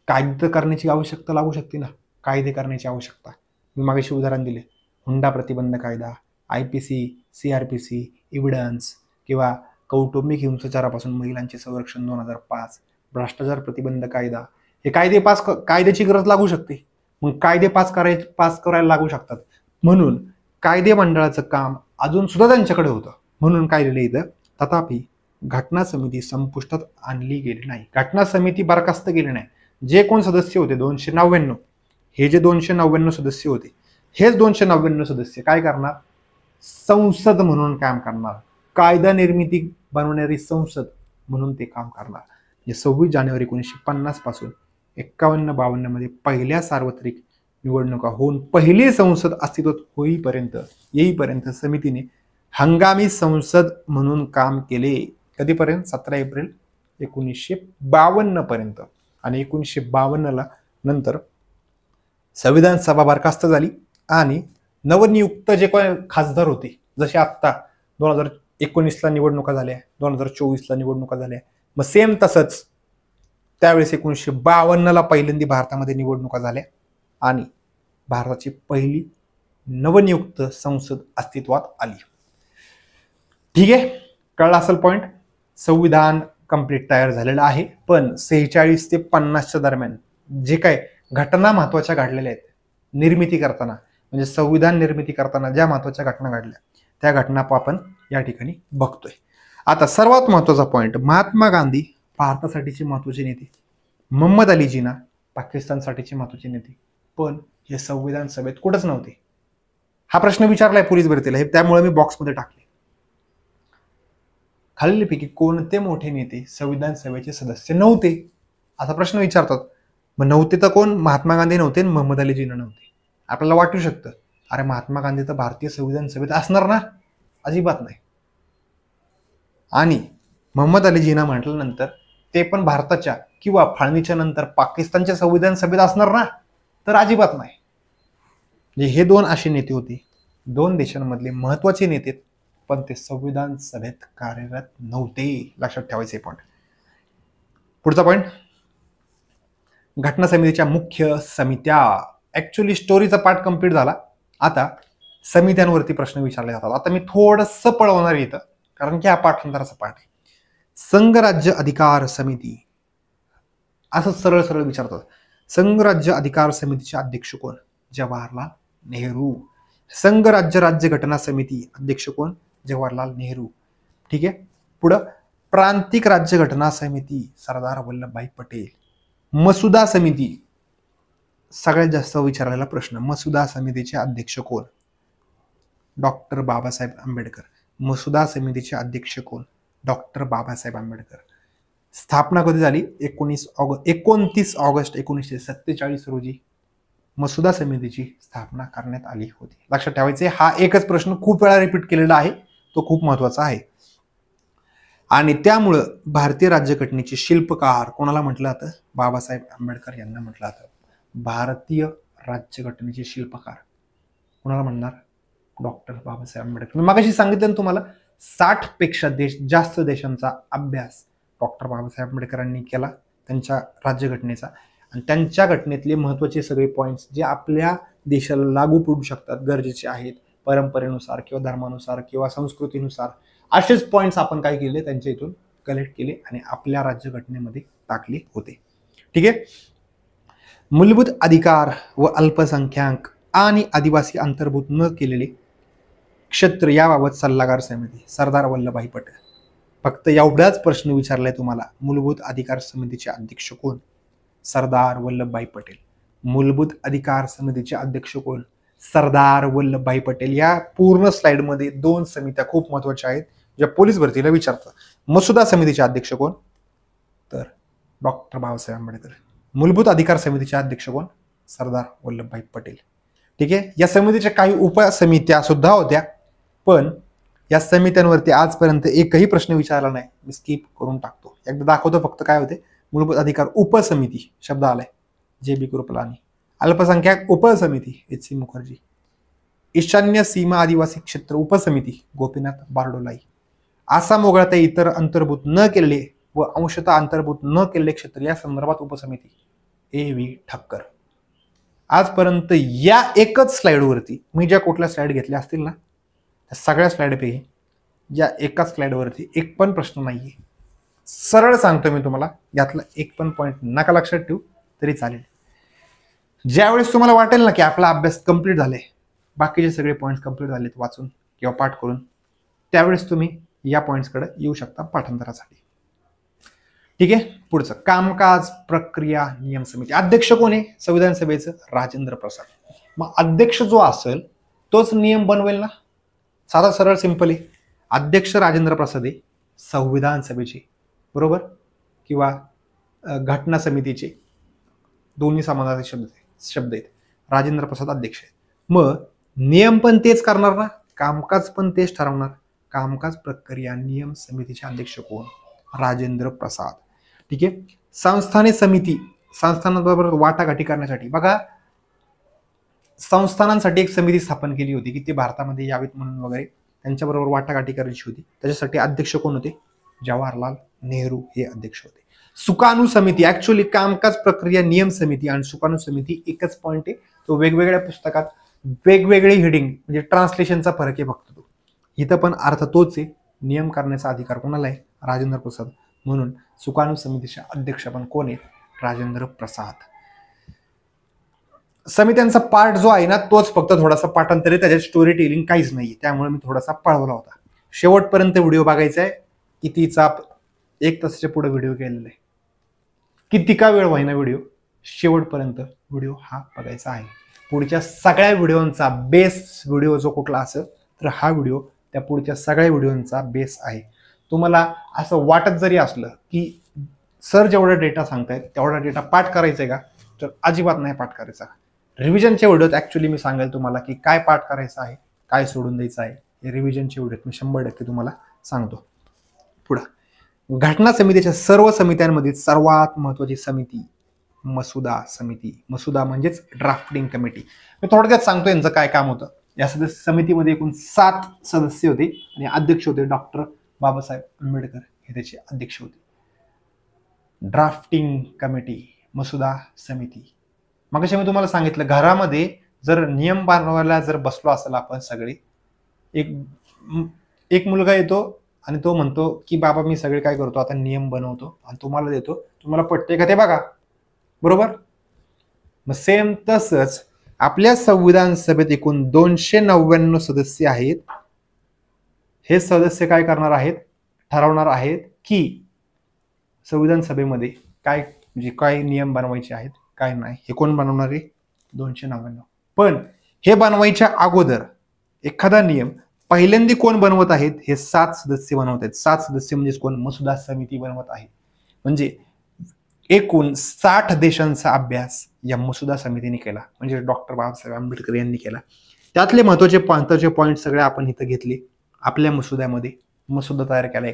कायदे करण्याची आवश्यकता लागू शकते ना, कायदे करण्याची आवश्यकता. मी मागेशी उदाहरण दिले, हुंडा प्रतिबंध कायदा, IPC, CRPC, एव्हिडन्स किंवा कौटुंबिक हिंसाचारापासून महिलांचे संरक्षण 2005, भ्रष्टाचार प्रतिबंध कायदा, हे कायद्याची गरज लागू शकते. मग कायदे पास करायला लागू शकतात. म्हणून कायदे मंडळाचं काम अजून सुद्धा त्यांच्याकडे होतं. म्हणून काय लिहिलं इथं, तथापि घटना समिती संपुष्टात आणली गेली नाही. घटना समिती बरखास्त केली नाही. जे कोण सदस्य होते 299, हे जे 299 सदस्य होते, हेच 299 सदस्य काय करणार? संसद म्हणून काम करणार, कायदा निर्मिती बनवणारी संसद म्हणून ते काम करणार. 26 जानेवारी 1950 पासून 51-52 मध्ये पहिल्या सार्वत्रिक निवडणुका होऊन पहिली संसद अस्तित्वात येईपर्यंत समितीने हंगामी संसद म्हणून काम केले. कधीपर्यंत? 17 एप्रिल 1952 पर्यंत. आणि 1952 ला नंतर संविधान सभा बरखास्त झाली आणि नवनियुक्त जे काही खासदार होते, जसे आत्ता 2019 ला निवडणुका झाल्या, 2024 ला निवडणुका झाल्या, मग सेम तसंच त्यावेळेस 1952 ला पहिल्यांदा भारतामध्ये निवडणुका झाल्या आणि भारताची पहिली नवनियुक्त संसद अस्तित्वात आली. ठीक आहे, कळला असेल पॉइंट. संविधान कंप्लीट तयार झालेलं आहे. पण 46 ते 50च्या दरम्यान जे काय घटना महत्वाच्या घडलेल्या आहेत निर्मिती करताना, म्हणजे संविधान निर्मिती करताना ज्या महत्वाच्या घटना घडल्या त्या घटना आपण या ठिकाणी बघतोय. आता सर्वात महत्वाचा पॉइंट, महात्मा गांधी भारतासाठीचे महत्वाचे नेते, मोहम्मद अली जिना पाकिस्तानसाठीचे महत्वाचे नेते, पण हे संविधान सभेत कुठंच नव्हते. हा प्रश्न विचारलाय पोलीस भरतीला, हे त्यामुळे मी बॉक्समध्ये टाकले. खालीलपैकी कोणते मोठे नेते संविधान सभेचे सदस्य नव्हते असा प्रश्न विचारतात. मग नव्हते तर कोण? महात्मा गांधी नव्हते, मोहम्मद अली जिना नव्हते. आपल्याला वाटू शकतं, अरे महात्मा गांधी तर भारतीय संविधान सभेत असणार ना? अजिबात नाही. आणि मोहम्मद अली जिना म्हटल्यानंतर ते पण भारताच्या किंवा फाळणीच्या नंतर पाकिस्तानच्या संविधान सभेत असणार ना? तर अजिबात नाही. म्हणजे हे 2 असे नेते होते, 2 देशांमधले महत्वाचे नेते, पण ते संविधान सभेत कार्यरत नव्हते. लक्षात ठेवायचे पॉइंट. पुढचा पॉइंट, घटना समितीच्या मुख्य समित्या. ऍक्च्युअली स्टोरीचा पार्ट कंप्लीट झाला, आता समित्यांवरती प्रश्न विचारले जातात. आता मी थोडंसं पळवणार इथं, कारण की हा पाठांतराचा पाठ आहे. संघराज्य अधिकार समिती असं सरळ सरळ विचारतात. संघराज्य अधिकार समितीचे अध्यक्ष कोण? जवाहरलाल नेहरू. संघराज्य राज्यघटना समिती अध्यक्ष कोण? जवाहरलाल नेहरू. ठीक आहे. पुढं प्रांतिक राज्यघटना समिती सरदार वल्लभभाई पटेल. मसुदा समिती सगळ्यात जास्त विचारलेला प्रश्न, मसुदा समितीचे अध्यक्ष कोण? डॉक्टर बाबासाहेब आंबेडकर. मसुदा समितीचे अध्यक्ष कोण? डॉक्टर बाबासाहेब आंबेडकर. स्थापना कधी झाली? 29 ऑगस्ट 1947 रोजी मसुदा समितीची स्थापना करण्यात आली होती. लक्षात ठेवायचे, हा एकच प्रश्न खूप वेळा रिपीट केलेला आहे, तो खूप महत्वाचा आहे. आणि त्यामुळं भारतीय राज्यघटनेचे शिल्पकार कोणाला म्हटलं जातं? बाबासाहेब आंबेडकर यांना म्हटलं जातं. भारतीय राज्यघटनेचे शिल्पकार कोणाला म्हणणार? डॉक्टर बाबासाहेब आंबेडकर. मी मागाशी सांगितलं ना तुम्हाला, 60 पेक्षा जास्त देशांचा अभ्यास डॉक्टर बाबासाहेब आंबेडकरांनी केला त्यांच्या राज्यघटनेचा. आणि त्यांच्या घटनेतले महत्वाचे सगळे पॉइंट्स जे आपल्या देशाला लागू पडू शकतात, गरजेचे आहेत, परंपरेनुसार किंवा धर्मानुसार किंवा संस्कृतीनुसार असेच पॉईंट्स आपण काय केले त्यांच्या इथून कलेक्ट केले आणि आपल्या राज्यघटनेमध्ये टाकले होते. ठीक आहे. मूलभूत अधिकार व अल्पसंख्याक आणि आदिवासी अंतर्भूत न केलेले क्षेत्र याबाबत सल्लागार समिती सरदार वल्लभभाई पटेल. फक्त एवढाच प्रश्न विचारलाय तुम्हाला, मूलभूत अधिकार समितीचे अध्यक्ष कोण? सरदार वल्लभभाई पटेल. मूलभूत अधिकार समितीचे अध्यक्ष कोण? सरदार वल्लभभाई पटेल. या पूर्ण स्लाइडमध्ये 2 समित्या खूप महत्वाच्या आहेत ज्या पोलीस भरतीला विचारतात. मसुदा समितीचे अध्यक्ष कोण? तर डॉक्टर बाबासाहेब आंबेडकर. मूलभूत अधिकार समितीचे अध्यक्ष कोण? सरदार वल्लभभाई पटेल. ठीक आहे. या समितीच्या काही उपसमित्या सुद्धा होत्या, पण या समित्यांवरती आजपर्यंत एकही प्रश्न विचारला नाही. मी स्किप करून टाकतो. एकदा दाखवतो फक्त काय होते. मूलभूत अधिकार उपसमिती शब्द आलाय JB कृपलानी. अल्पसंख्याक उपसमिती HC मुखर्जी. ईशान्य सीमा आदिवासी क्षेत्र उपसमिती गोपीनाथ बारडोलाई. आसाम वगळता इतर अंतर्भूत न केलेले व अंशतः अंतर्भूत न केलेले क्षेत्र या संदर्भात उपसमिती AV ठक्कर. आजपर्यंत या एकच स्लाइडवरती मी ज्या कुठल्या स्लाइड घेतल्या असतील ना त्या सगळ्या स्लाइडपैकी या एकाच स्लाइडवरती एक पण प्रश्न नाहीये. सरळ सांगतो मी तुम्हाला, यातला एक पण पॉईंट नका लक्षात ठेवू तरी चालेल. ज्यावेळेस तुम्हाला वाटेल ना की आपला अभ्यास कंप्लीट झाले, बाकीचे सगळे पॉईंट्स कंप्लीट झालेत वाचून किंवा पाठ करून, त्यावेळेस तुम्ही या पॉईंट्सकडे येऊ शकता पाठांतरासाठी. ठीक आहे. पुढचं कामकाज प्रक्रिया नियम समिती. अध्यक्ष कोण आहे संविधान सभेचं? राजेंद्र प्रसाद. मग अध्यक्ष जो असेल तोच नियम बनवेल ना. साधा सरळ सिंपल आहे. अध्यक्ष राजेंद्र प्रसाद आहे संविधान सभेचे, बरोबर, किंवा घटना समितीचे, दोन्ही समानार्थी शब्द आहेत. राजेंद्र प्रसाद अध्यक्ष आहेत. मग नियम पण तेच करणार ना, कामकाज पण तेच ठरवणार. कामकाज प्रक्रिया नियम समितीचे अध्यक्ष कोण? राजेंद्र प्रसाद. ठीक आहे. संस्थाने समिती, संस्थानांबरोबर वाटाघाटी करण्यासाठी बघा संस्थानांसाठी एक समिती स्थापन केली होती की ते भारतामध्ये यावीत म्हणून वगैरे त्यांच्याबरोबर वाटाघाटी करायची होती. त्याच्यासाठी अध्यक्ष कोण होते? जवाहरलाल नेहरू हे अध्यक्ष होते. सुकाणू समिती, ऍक्च्युअली कामकाज प्रक्रिया नियम समिती आणि सुकाणू समिती एकच पॉईंट आहे. तो वेगवेगळ्या पुस्तकात वेगवेगळी हेडिंग म्हणजे ट्रान्सलेशनचा फरक आहे फक्त तो. इथं पण अर्थ तोच आहे. नियम करण्याचा अधिकार कोणाला आहे? राजेंद्र प्रसाद. म्हणून सुकाणू समितीचे अध्यक्ष पण कोण आहेत? राजेंद्र प्रसाद. समित्यांचा पार्ट जो आहे ना तोच फक्त थोडासा पाठांतर आहे, त्याच्यात स्टोरी टेलिंग काहीच नाही. त्यामुळे मी थोडासा पळवला होता. शेवटपर्यंत व्हिडिओ बघायचा आहे. कितीचा 1 तासाच्या पुढे व्हिडिओ केलेला आहे. किती का वेळ व्हायना व्हिडिओ, शेवटपर्यंत व्हिडिओ हा बघायचा आहे. पुढच्या सगळ्या व्हिडिओंचा बेस व्हिडिओ जो कुठला असेल तर हा व्हिडिओ त्या पुढच्या सगळ्या व्हिडिओंचा बेस आहे. तुम्हाला असं वाटत जरी असलं की सर जेवढा डेटा सांगतायत तेवढा डेटा पाठ करायचा आहे का, तर अजिबात नाही पाठ करायचा. रिव्हिजनच्या व्हिडिओत ऍक्च्युअली मी सांगेल तुम्हाला की काय पाठ करायचं आहे, काय सोडून द्यायचं आहे. हे रिव्हिजनच्या व्हिडिओत मी 100% तुम्हाला सांगतो. पुढं घटना समितीच्या सर्व समित्यांमध्ये सर्वात महत्वाची समिती मसुदा समिती. मसुदा म्हणजेच ड्राफ्टिंग कमिटी. मी थोडक्यात सांगतो यांचं काय काम होतं. या समितीमध्ये एकूण 7 सदस्य होते आणि अध्यक्ष होते डॉक्टर बाबासाहेब आंबेडकर हे त्याचे अध्यक्ष होते. ड्राफ्टिंग कमिटी, मसुदा समिती. मगाशी मी तुम्हाला सांगितलं घरामध्ये जर नियम बनवायला जर बसलो असेल आपण सगळे, एक मुलगा येतो आणि तो म्हणतो की बाबा मी सगळे काय करतो आता नियम बनवतो आणि तुम्हाला देतो, तुम्हाला पटते का ते बघा, बरोबर. मग सेम तसंच आपल्या संविधान सभेत एकूण 299 सदस्य आहेत. हे सदस्य काय करणार आहेत? ठरवणार आहेत की संविधान सभेमध्ये काय म्हणजे काय नियम बनवायचे आहेत काय नाही. हे कोण बनवणार आहे? 299. पण हे बनवायच्या अगोदर एखादा नियम पहिल्यांदा कोण बनवत आहेत? हे 7 सदस्य बनवत आहेत. 7 सदस्य म्हणजे कोण? मसुदा समिती बनवत आहे. म्हणजे एकूण 60 देशांचा अभ्यास या मसुदा समितीने केला, म्हणजे डॉक्टर बाबासाहेब आंबेडकर यांनी केला. त्यातले महत्वाचे पॉईंट सगळे आपण इथं घेतले. आपल्या मसुद्यामध्ये मसुदा तयार केला,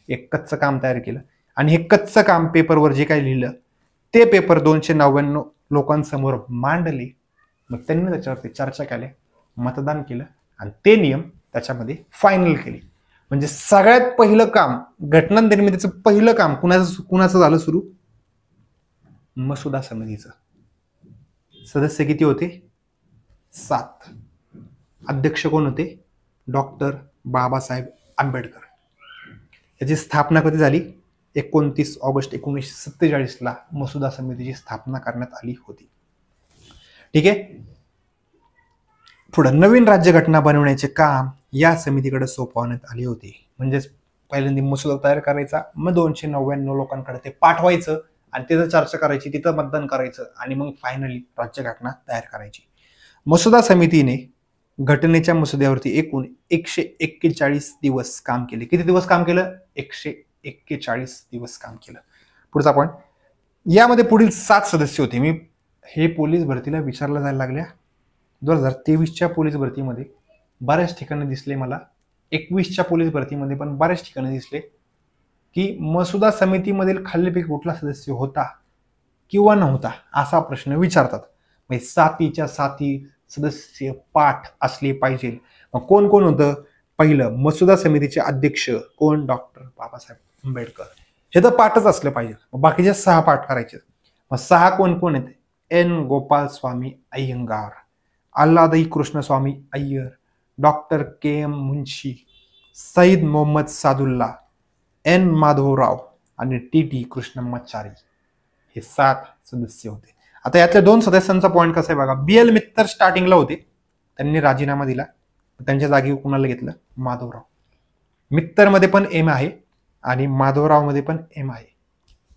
एक कच्चं काम तयार केलं आणि हे कच्चं काम पेपरवर जे काही लिहिलं ते पेपर 299 लोकांसमोर मांडले. मग त्यांनी त्याच्यावरती चर्चा केली, मतदान केलं आणि ते नियम त्याच्यामध्ये फायनल केले. म्हणजे सगळ्यात पहिलं काम, घटना निर्मितीचं पहिलं काम कुणाचं झालं सुरू? मसुदा समितीचं. सदस्य किती होते? 7. अध्यक्ष कोण होते? डॉक्टर बाबासाहेब आंबेडकर. याची स्थापना कधी झाली? 29 ऑगस्ट 1947ला मसुदा समितीची स्थापना करण्यात आली होती. ठीक आहे. पुढे नवीन राज्यघटना बनवण्याचे काम या समितीकडे सोपवण्यात आले होते. म्हणजेच पहिल्यांदा मसुदा तयार करायचा, मग 299 लोकांकडे ते पाठवायचं आणि तिथं चर्चा करायची, तिथं मतदान करायचं आणि मग फायनली राज्यघटना तयार करायची. मसुदा समितीने घटनेच्या मसुद्यावरती एकूण 141 दिवस काम केले. किती दिवस काम केलं? 141 दिवस काम केलं. पुढचा पॉईंट, यामध्ये पुढील 7 सदस्य होते. मी हे पोलीस भरतीला विचारलं जायला लागल्या. 2023च्या पोलीस भरतीमध्ये बऱ्याच ठिकाणी दिसले मला, 21च्या पोलीस भरतीमध्ये पण बऱ्याच ठिकाणी दिसले की मसुदा समितीमधील खालीलपैकी कुठला सदस्य होता किंवा नव्हता असा प्रश्न विचारतात. म्हणजे 7च्या 7 सदस्य पाठ असले पाहिजे. मग कोण कोण होतं? पहिलं, मसुदा समितीचे अध्यक्ष कोण? डॉक्टर बाबासाहेब आंबेडकर. हे तर पाठच असलं पाहिजे. मग बाकीचे 6 पाठ करायचे. मग 6 कोण कोण आहेत? एन गोपाल स्वामी अय्यंगार, अल्लादई कृष्णस्वामी अय्यर, डॉक्टर के एम मुंशी, सईद मोहम्मद सादुल्ला, एन माधवराव आणि टी कृष्णम्माचारी. हे 7 सदस्य होते. आता यातल्या 2 सदस्यांचा पॉईंट कसा आहे बघा. BL मित्तर स्टार्टिंगला होते, त्यांनी राजीनामा दिला, त्यांच्या जागी कुणाला घेतलं? माधवराव. मित्तरमध्ये पण एम आहे आणि माधवराव मध्ये पण एम आहे.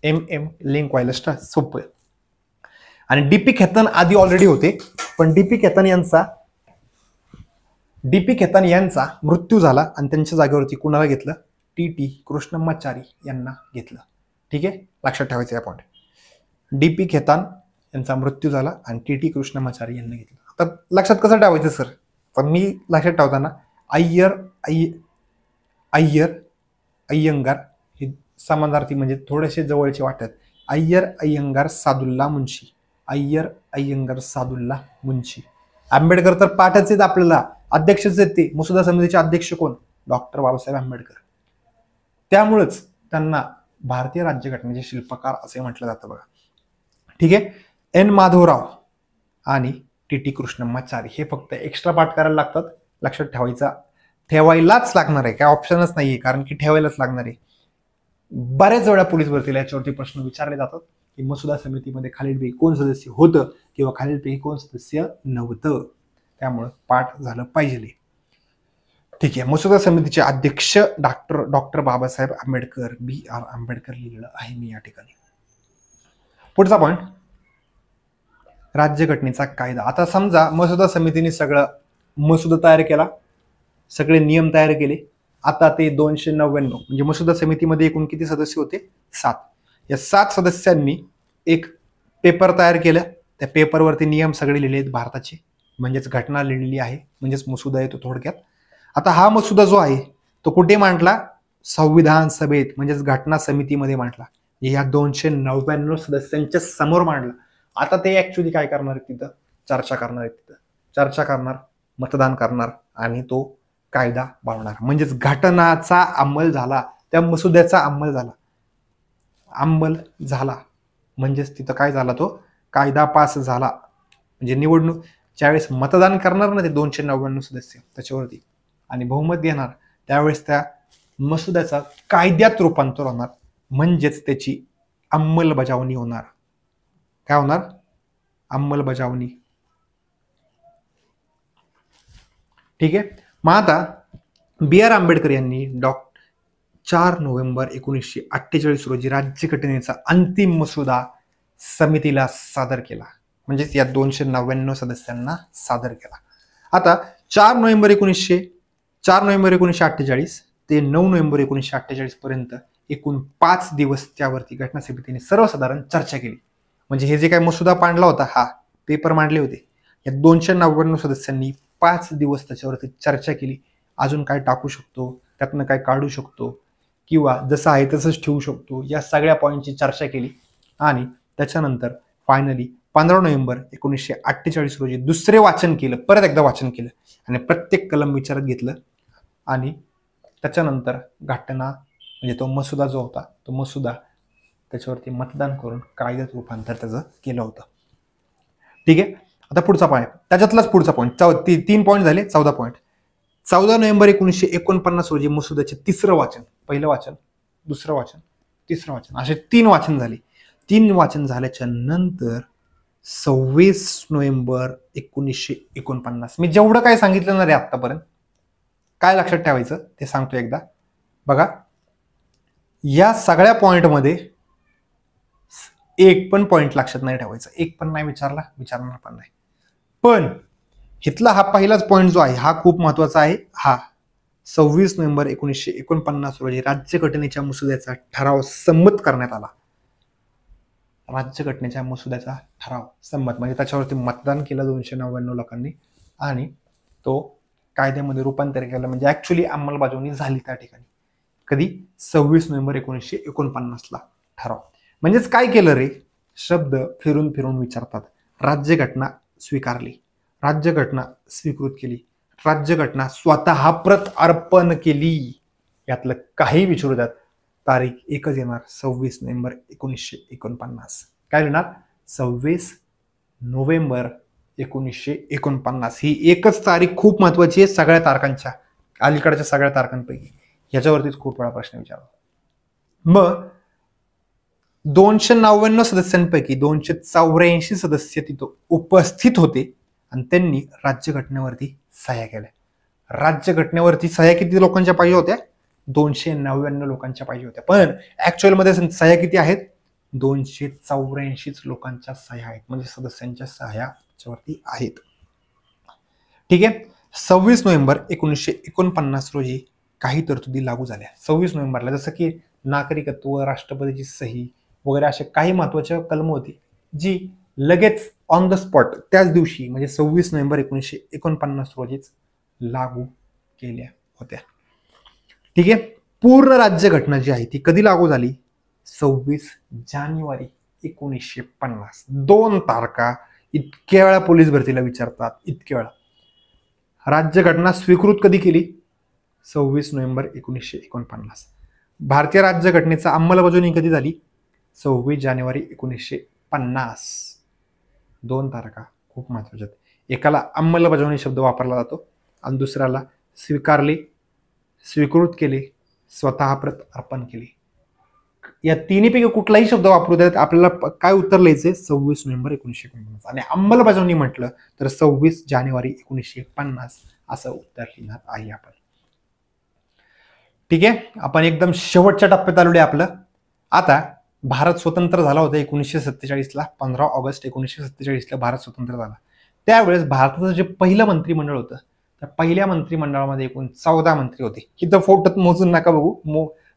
MM लिंक व्हायला सोपं. आणि DP खेतान आधी ऑलरेडी होते, पण DP खेतान यांचा मृत्यू झाला आणि त्यांच्या जागेवरती कुणाला घेतलं? TT कृष्णम्माचारी यांना घेतलं. ठीक आहे, लक्षात ठेवायचं या पॉईंट. DP खेतान यांचा मृत्यू झाला आणि TT कृष्णम्माचारी यांना घेतलं. आता लक्षात कसं ठेवायचं सर? तर मी लक्षात ठेवताना अय्यंगार हे समानार्थी म्हणजे थोडेसे जवळचे वाटतात. अय्यंगार सादुल्ला मुंशी, अय्यंगार सादुल्ला मुंशी. आंबेडकर तर पाठच आहेत आपल्याला, अध्यक्षच आहेत ते. मसुदा समितीचे अध्यक्ष कोण? डॉक्टर बाबासाहेब आंबेडकर. त्यामुळेच त्यांना भारतीय राज्यघटनेचे शिल्पकार असे म्हटलं जातं बघा. ठीक आहे. एन माधवराव आणि TT कृष्णम्माचारी हे फक्त एक्स्ट्रा पाठ करायला लागतात. लक्षात ठेवायलाच लागणार आहे, काय ऑप्शनच नाहीये, कारण की ठेवायलाच लागणार आहे. बऱ्याच वेळा पोलीस भरतीला याच्यावरती प्रश्न विचारले जातात की मसुदा समितीमध्ये खालीलपैकी कोण सदस्य होतं किंवा खालीलपैकी कोण सदस्य नव्हतं. त्यामुळे पाठ झालं पाहिजे. ठीक आहे. मसुदा समितीचे अध्यक्ष डॉक्टर बाबासाहेब आंबेडकर, BR आंबेडकर लिहिलेलं आहे मी या ठिकाणी. पुढचा पॉईंट, राज्यघटनेचा कायदा. आता समजा मसुदा समितीने सगळं मसुदा तयार केला, सगळे नियम तयार केले. आता ते 299 म्हणजे मसुदा समितीमध्ये एकूण किती सदस्य होते? 7. या 7 सदस्यांनी एक पेपर तयार केलं. त्या पेपरवरती नियम सगळे लिहिले आहेत भारताचे, म्हणजेच घटना लिहिलेली आहे, म्हणजेच मसुदा येतो थोडक्यात. आता हा मसुदा जो आहे तो कुठे मांडला? संविधान सभेत म्हणजेच घटना समितीमध्ये मांडला. या 299 सदस्यांच्या समोर मांडला. आता ते ऍक्च्युली काय करणार आहेत? तिथं चर्चा करणार आहेत, तिथं चर्चा करणार, मतदान करणार आणि तो कायदा बनवणार. म्हणजेच घटनाचा अंमल झाला, त्या मसुद्याचा अंमल झाला म्हणजेच तिथं काय झाला? तो कायदा पास झाला. म्हणजे निवडणूक ज्यावेळेस मतदान करणार ना ते 299 सदस्य त्याच्यावरती आणि बहुमत घेणार, त्यावेळेस त्या मसुद्याचा कायद्यात रूपांतर होणार, म्हणजेच त्याची अंमलबजावणी होणार. काय होणार? अंमलबजावणी. ठीक आहे. मग आता BR आंबेडकर यांनी 4 नोव्हेंबर 1948 रोजी राज्यघटनेचा अंतिम मसुदा समितीला सादर केला, म्हणजेच या 299 सदस्यांना सादर केला. आता 4 नोव्हेंबर 1948 ते 9 नोव्हेंबर 1948 पर्यंत एकूण 5 दिवस त्यावरती घटना समितीने सर्वसाधारण चर्चा केली. म्हणजे हे जे काही मसुदा मांडला होता, हा पेपर मांडले होते, या 299 सदस्यांनी 5 दिवस त्याच्यावरती चर्चा केली. अजून काय टाकू शकतो, त्यातनं काय काढू शकतो किंवा जसं आहे तसंच ठेवू शकतो, या सगळ्या पॉईंटची चर्चा केली. आणि त्याच्यानंतर फायनली 15 नोव्हेंबर 1948 रोजी दुसरे वाचन केलं, परत एकदा वाचन केलं आणि प्रत्येक कलम विचारात घेतलं. आणि त्याच्यानंतर घटना म्हणजे तो मसुदा जो होता, तो मसुदा त्याच्यावरती मतदान करून कायद्यात रूपांतर त्याचं केलं होतं. ठीक आहे. आता पुढचा पॉईंट, त्याच्यातलाच पुढचा पॉईंट, 3 पॉईंट झाले, 14 पॉईंट. 14 नोव्हेंबर 1949 रोजी मसुद्याचे तिसरं वाचन, पहिलं वाचन, दुसरं वाचन, तिसरं वाचन, असे 3 वाचन झाले. 3 वाचन झाल्याच्या नंतर 26 नोव्हेंबर 1949, मी जेवढं काय सांगितलं ना रे आतापर्यंत, काय लक्षात ठेवायचं ते सांगतो एकदा बघा. या सगळ्या पॉइंटमध्ये एक पण पॉइंट लक्षात नाही ठेवायचा, एक पण नाही विचारणार पण नाही. पण इथला हा पहिलाच पॉइंट जो आहे हा खूप महत्वाचा आहे. हा 26 नोव्हेंबर 1949 रोजी राज्यघटनेच्या मसुद्याचा ठराव संमत करण्यात आला. राज्यघटनेच्या मसुद्याचा ठराव संमत म्हणजे त्याच्यावरती मतदान केलं 299 लोकांनी आणि तो कायद्यामध्ये रूपांतर केलं, म्हणजे ऍक्च्युली अंमलबजावणी झाली त्या ठिकाणी. कधी? 26 नोव्हेंबर 1949 ठराव. म्हणजेच काय केलं रे, शब्द फिरून फिरून विचारतात. राज्यघटना स्वीकारली, राज्यघटना स्वीकृत केली, राज्यघटना स्वतः प्रत अर्पण केली, यातलं काही विचारू द्यात, तारीख एकच येणार 26 नोव्हेंबर 1949. काय येणार? 26 नोव्हेंबर 1949 ही एकच तारीख खूप महत्वाची आहे सगळ्या तारखांच्या, अलीकडच्या सगळ्या तारखांपैकी. याच्यावरतीच खूप वेळा प्रश्न विचारला. मग 299 सदस्यांपैकी 284 सदस्य तिथं उपस्थित होते आणि त्यांनी राज्यघटनेवरती सह्या केल्या. राज्यघटनेवरती सह्या किती लोकांच्या पाहिजे होत्या? 299 लोकांच्या पाहिजे होत्या. पण ऍक्च्युअल मध्ये सह्या किती आहेत? 284 लोकांच्या सह्या आहेत, म्हणजे सदस्यांच्या सह्या वरती आहेत. ठीक आहे. 26 नोव्हेंबर 1949 रोजी काही तरतुदी लागू झाल्या. 26 नोव्हेंबरला जसं की नागरिकत्व, राष्ट्रपतीची सही वगैरे असे काही महत्वाच्या कलम होती जी लगेच ऑन द स्पॉट त्याच दिवशी म्हणजे 26 नोव्हेंबर 1949 रोजीच लागू केल्या होत्या. ठीक आहे. पूर्ण राज्यघटना जी आहे ती कधी लागू झाली? 26 जानेवारी 1950. 2 तारखा इतक्या वेळा पोलीस भरतीला विचारतात, इतक्या वेळा. राज्यघटना स्वीकृत कधी केली? 26 नोव्हेंबर 1949. भारतीय राज्यघटनेचा अंमलबजावणी कधी झाली? 26 जानेवारी 1950. 2 तारखा खूप महत्वाच्या. एकाला अंमलबजावणी शब्द वापरला जातो आणि दुसऱ्याला स्वीकारले, स्वीकृत केले, स्वतः प्रत अर्पण केले. या तिन्हीपैकी कुठलाही शब्द वापरू द्यात, आपल्याला काय उत्तर लिहायचंय? 26 नोव्हेंबर 1950. आणि अंमलबजावणी म्हटलं तर 26 जानेवारी 1950 असं उत्तर लिहिणार आहे आपण. ठीक आहे. आपण एकदम शेवटच्या टप्प्यात आलेलो आहे आपलं. आता भारत स्वतंत्र झाला होता 1947ला. 15 ऑगस्ट 1947ला भारत स्वतंत्र झाला. त्यावेळेस भारताचं जे पहिलं मंत्रिमंडळ होतं त्या पहिल्या मंत्रिमंडळामध्ये एकूण 14 मंत्री होते. इथं फोटोत मोजून नका बघू,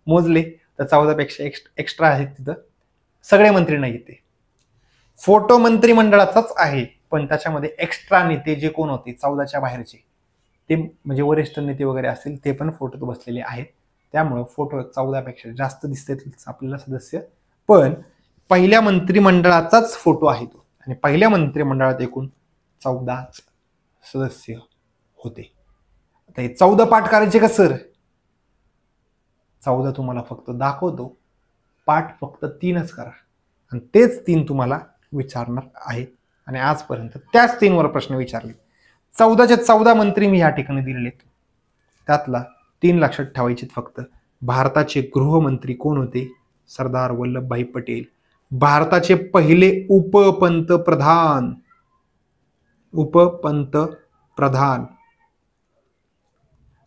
मोजले तर 14 पेक्षा एक्स्ट्रा आहेत तिथं. सगळे मंत्री नाही ते, फोटो मंत्रिमंडळाचाच आहे पण त्याच्यामध्ये एक्स्ट्रा नेते जे कोण होते 14च्या बाहेरचे ते म्हणजे वरिष्ठ नेते वगैरे असतील ते पण फोटोत बसलेले आहेत. त्यामुळे फोटो 14 पेक्षा जास्त दिसतात आपल्याला सदस्य, पण पहिल्या मंत्रिमंडळाचाच फोटो आहे तो. आणि पहिल्या मंत्रिमंडळात एकूण 14 सदस्य होते. आता हे 14 पाठ करायचे का सर? 14 तुम्हाला फक्त दाखवतो, पाठ फक्त 3च करा आणि तेच 3 तुम्हाला विचारणार आहेत. आणि आजपर्यंत त्याच 3 वर प्रश्न विचारले. 14चे 14 मंत्री मी या ठिकाणी दिलेत. त्यातला 3 लक्षात ठेवायचे फक्त. भारताचे गृहमंत्री कोण होते? सरदार वल्लभभाई पटेल. भारताचे पहिले उपपंतप्रधान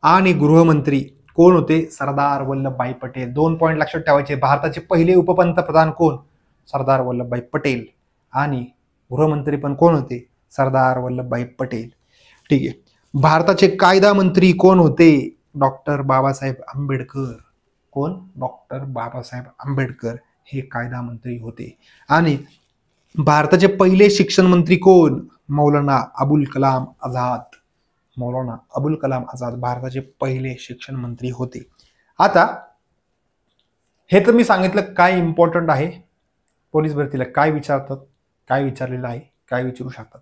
आणि गृहमंत्री कोण होते? सरदार वल्लभभाई पटेल. 2 पॉइंट लक्षात ठेवायचे. भारताचे पहिले उपपंतप्रधान कोण? सरदार वल्लभभाई पटेल. आणि गृहमंत्री पण कोण होते? सरदार वल्लभभाई पटेल. ठीक आहे. भारताचे कायदा मंत्री कोण होते? डॉक्टर बाबासाहेब आंबेडकर. कोण? डॉक्टर बाबासाहेब आंबेडकर हे कायदा मंत्री होते. आणि भारताचे पहिले शिक्षण मंत्री कोण? मौलाना अबुल कलाम आझाद. मौलाना अबुल कलाम आझाद भारताचे पहिले शिक्षण मंत्री होते. आता हे तर मी सांगितलं काय इम्पॉर्टंट आहे, पोलीस भरतीला काय विचारतात, काय विचारलेलं आहे, काय विचारू शकतात.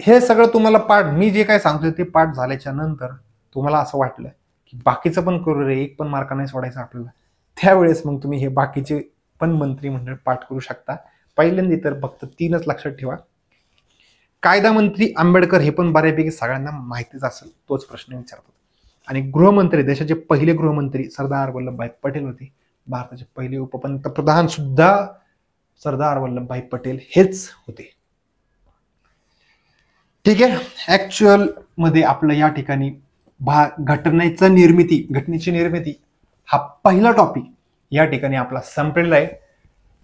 हे सगळं तुम्हाला पाठ, मी जे काय सांगतोय ते पाठ झाल्याच्या नंतर तुम्हाला असं वाटलं की बाकीचं पण करू रे, एक पण मार्क नाही सोडायचा आपल्याला, त्यावेळेस मग तुम्ही हे बाकीचे पण मंत्रिमंडळ पाठ करू शकता. पहिल्यांदा तर फक्त 3च लक्षात ठेवा. कायदा मंत्री आंबेडकर हे पण बऱ्यापैकी सगळ्यांना माहितीच असेल, तोच प्रश्न विचारतात. आणि गृहमंत्री, देशाचे पहिले गृहमंत्री सरदार वल्लभभाई पटेल होते. भारताचे पहिले उपपंतप्रधान सुद्धा सरदार वल्लभभाई पटेल हेच होते. ठीक आहे. ऍक्च्युअल मध्ये आपलं या ठिकाणी घटनेची निर्मिती हा पहिला टॉपिक या ठिकाणी आपला संपलेला आहे.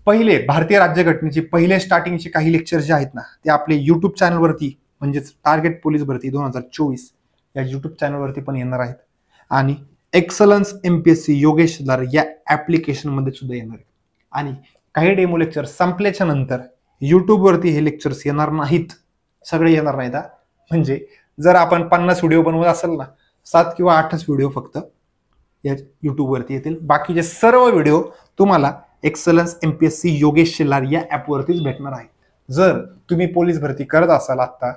पहिले भारतीय राज्यघटनेची पहिले स्टार्टिंगचे काही लेक्चर जे आहेत ना, ते आपले युट्यूब चॅनलवरती म्हणजेच टार्गेट पोलीस भरती 2024 या युट्यूब चॅनलवरती पण येणार आहेत. आणि एक्सलन्स MPSC योगेश लार या ऍप्लिकेशनमध्ये सुद्धा येणार आहे. आणि काही डेमो लेक्चर संपल्याच्या नंतर युट्यूबवरती हे लेक्चर्स येणार नाहीत, सगळे येणार नाहीत. म्हणजे जर आपण 50 व्हिडिओ बनवत असेल ना, 7 किंवा 8च व्हिडिओ फक्त या युट्यूबवरती येतील. बाकीचे सर्व व्हिडिओ तुम्हाला एक्सलन्स MPSC योगेश शेलार या ॲपवरतीच भेटणार आहे. जर तुम्ही पोलीस भरती करत असाल आत्ता,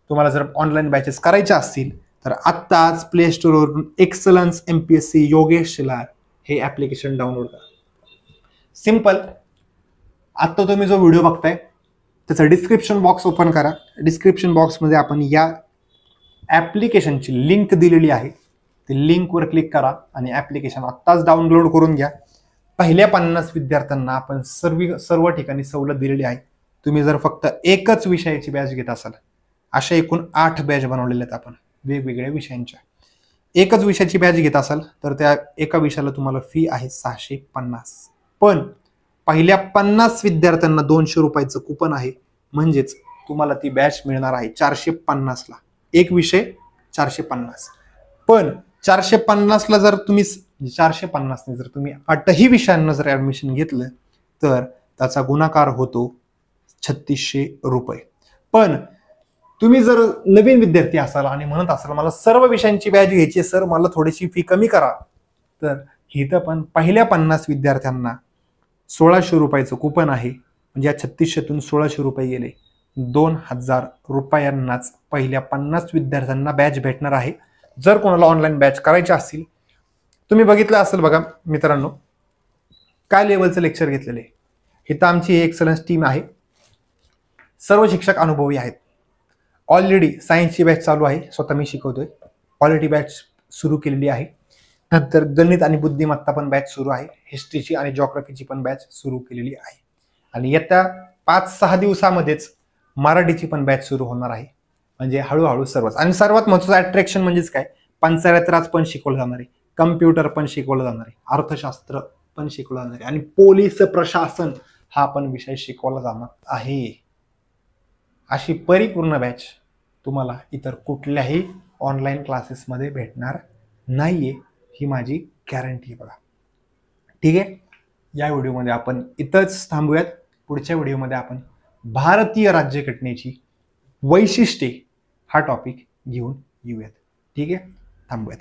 तुम्हाला जर ऑनलाईन बॅचेस करायच्या असतील तर आत्ताच प्ले स्टोअरवरून एक्सलन्स MPSC योगेश शेलार हे ॲप्लिकेशन डाउनलोड करा. सिंपल. आत्ता तुम्ही जो व्हिडिओ बघताय त्याचा डिस्क्रिप्शन बॉक्स ओपन करा. डिस्क्रिप्शन बॉक्समध्ये आपण या ॲप्लिकेशनची लिंक दिलेली आहे, ते लिंकवर क्लिक करा आणि ॲप्लिकेशन आत्ताच डाउनलोड करून घ्या. पहिल्या 50 विद्यार्थ्यांना आपण सर्व ठिकाणी सवलत दिलेली आहे. तुम्ही जर फक्त एकच विषयाची बॅच घेत असाल, अशा एकूण 8 बॅच बनवलेल्या आहेत आपण वेगवेगळ्या विषयांच्या. एकच विषयाची बॅच घेत असाल तर त्या एका विषयाला तुम्हाला फी आहे 650. पण पहिल्या 50 विद्यार्थ्यांना 200 रुपयाचं कुपन आहे, म्हणजेच तुम्हाला ती बॅच मिळणार आहे 450ला. एक विषय 450. पण 450ला जर तुम्ही 450ने जर तुम्ही 8ही विषयांना जर ऍडमिशन घेतलं तर त्याचा गुणाकार होतो 3600 रुपये. पण तुम्ही जर नवीन विद्यार्थी असाल आणि म्हणत असाल मला सर्व विषयांची बॅच घ्यायची सर, मला थोडीशी फी कमी करा, तर इथं पण पहिल्या 50 विद्यार्थ्यांना 1600 रुपयाचं कुपन आहे. म्हणजे या 3600तून 1600 रुपये गेले, 2000 रुपयांनाच पहिल्या 50 विद्यार्थ्यांना बॅच भेटणार आहे. जर कोणाला ऑनलाईन बॅच करायची असतील, तुम्ही बघितलं असेल बघा मित्रांनो, काय लेवलचं लेक्चर घेतलेले. इथं आमची एक्सलन्स टीम आहे, सर्व शिक्षक अनुभवी आहेत. ऑलरेडी सायन्सची बॅच चालू आहे, स्वतः मी शिकवतोय. क्वालिटी बॅच सुरू केलेली आहे. नंतर गणित आणि बुद्धिमत्ता पण बॅच सुरू आहे. हिस्ट्रीची आणि जॉग्राफीची पण बॅच सुरू केलेली आहे. आणि येत्या 5-6 दिवसामध्येच मराठीची पण बॅच सुरू होणार आहे. म्हणजे हळूहळू सर्वच. आणि सर्वात महत्त्वाचं अट्रॅक्शन म्हणजेच काय, पंचायत राज पण शिकवलं जाणार आहे, कम्प्युटर पण शिकवलं जाणार आहे, अर्थशास्त्र पण शिकवलं जाणार आहे आणि पोलीस प्रशासन हा पण विषय शिकवला जाणार आहे. अशी परिपूर्ण बॅच तुम्हाला इतर कुठल्याही ऑनलाईन क्लासेसमध्ये भेटणार नाहीये, ही माझी गॅरंटी बघा. ठीक आहे. या व्हिडिओमध्ये आपण इथंच थांबूयात. पुढच्या व्हिडिओमध्ये आपण भारतीय राज्यघटनेची वैशिष्ट्ये हा टॉपिक घेऊन येऊयात. ठीक आहे. थांबूयात.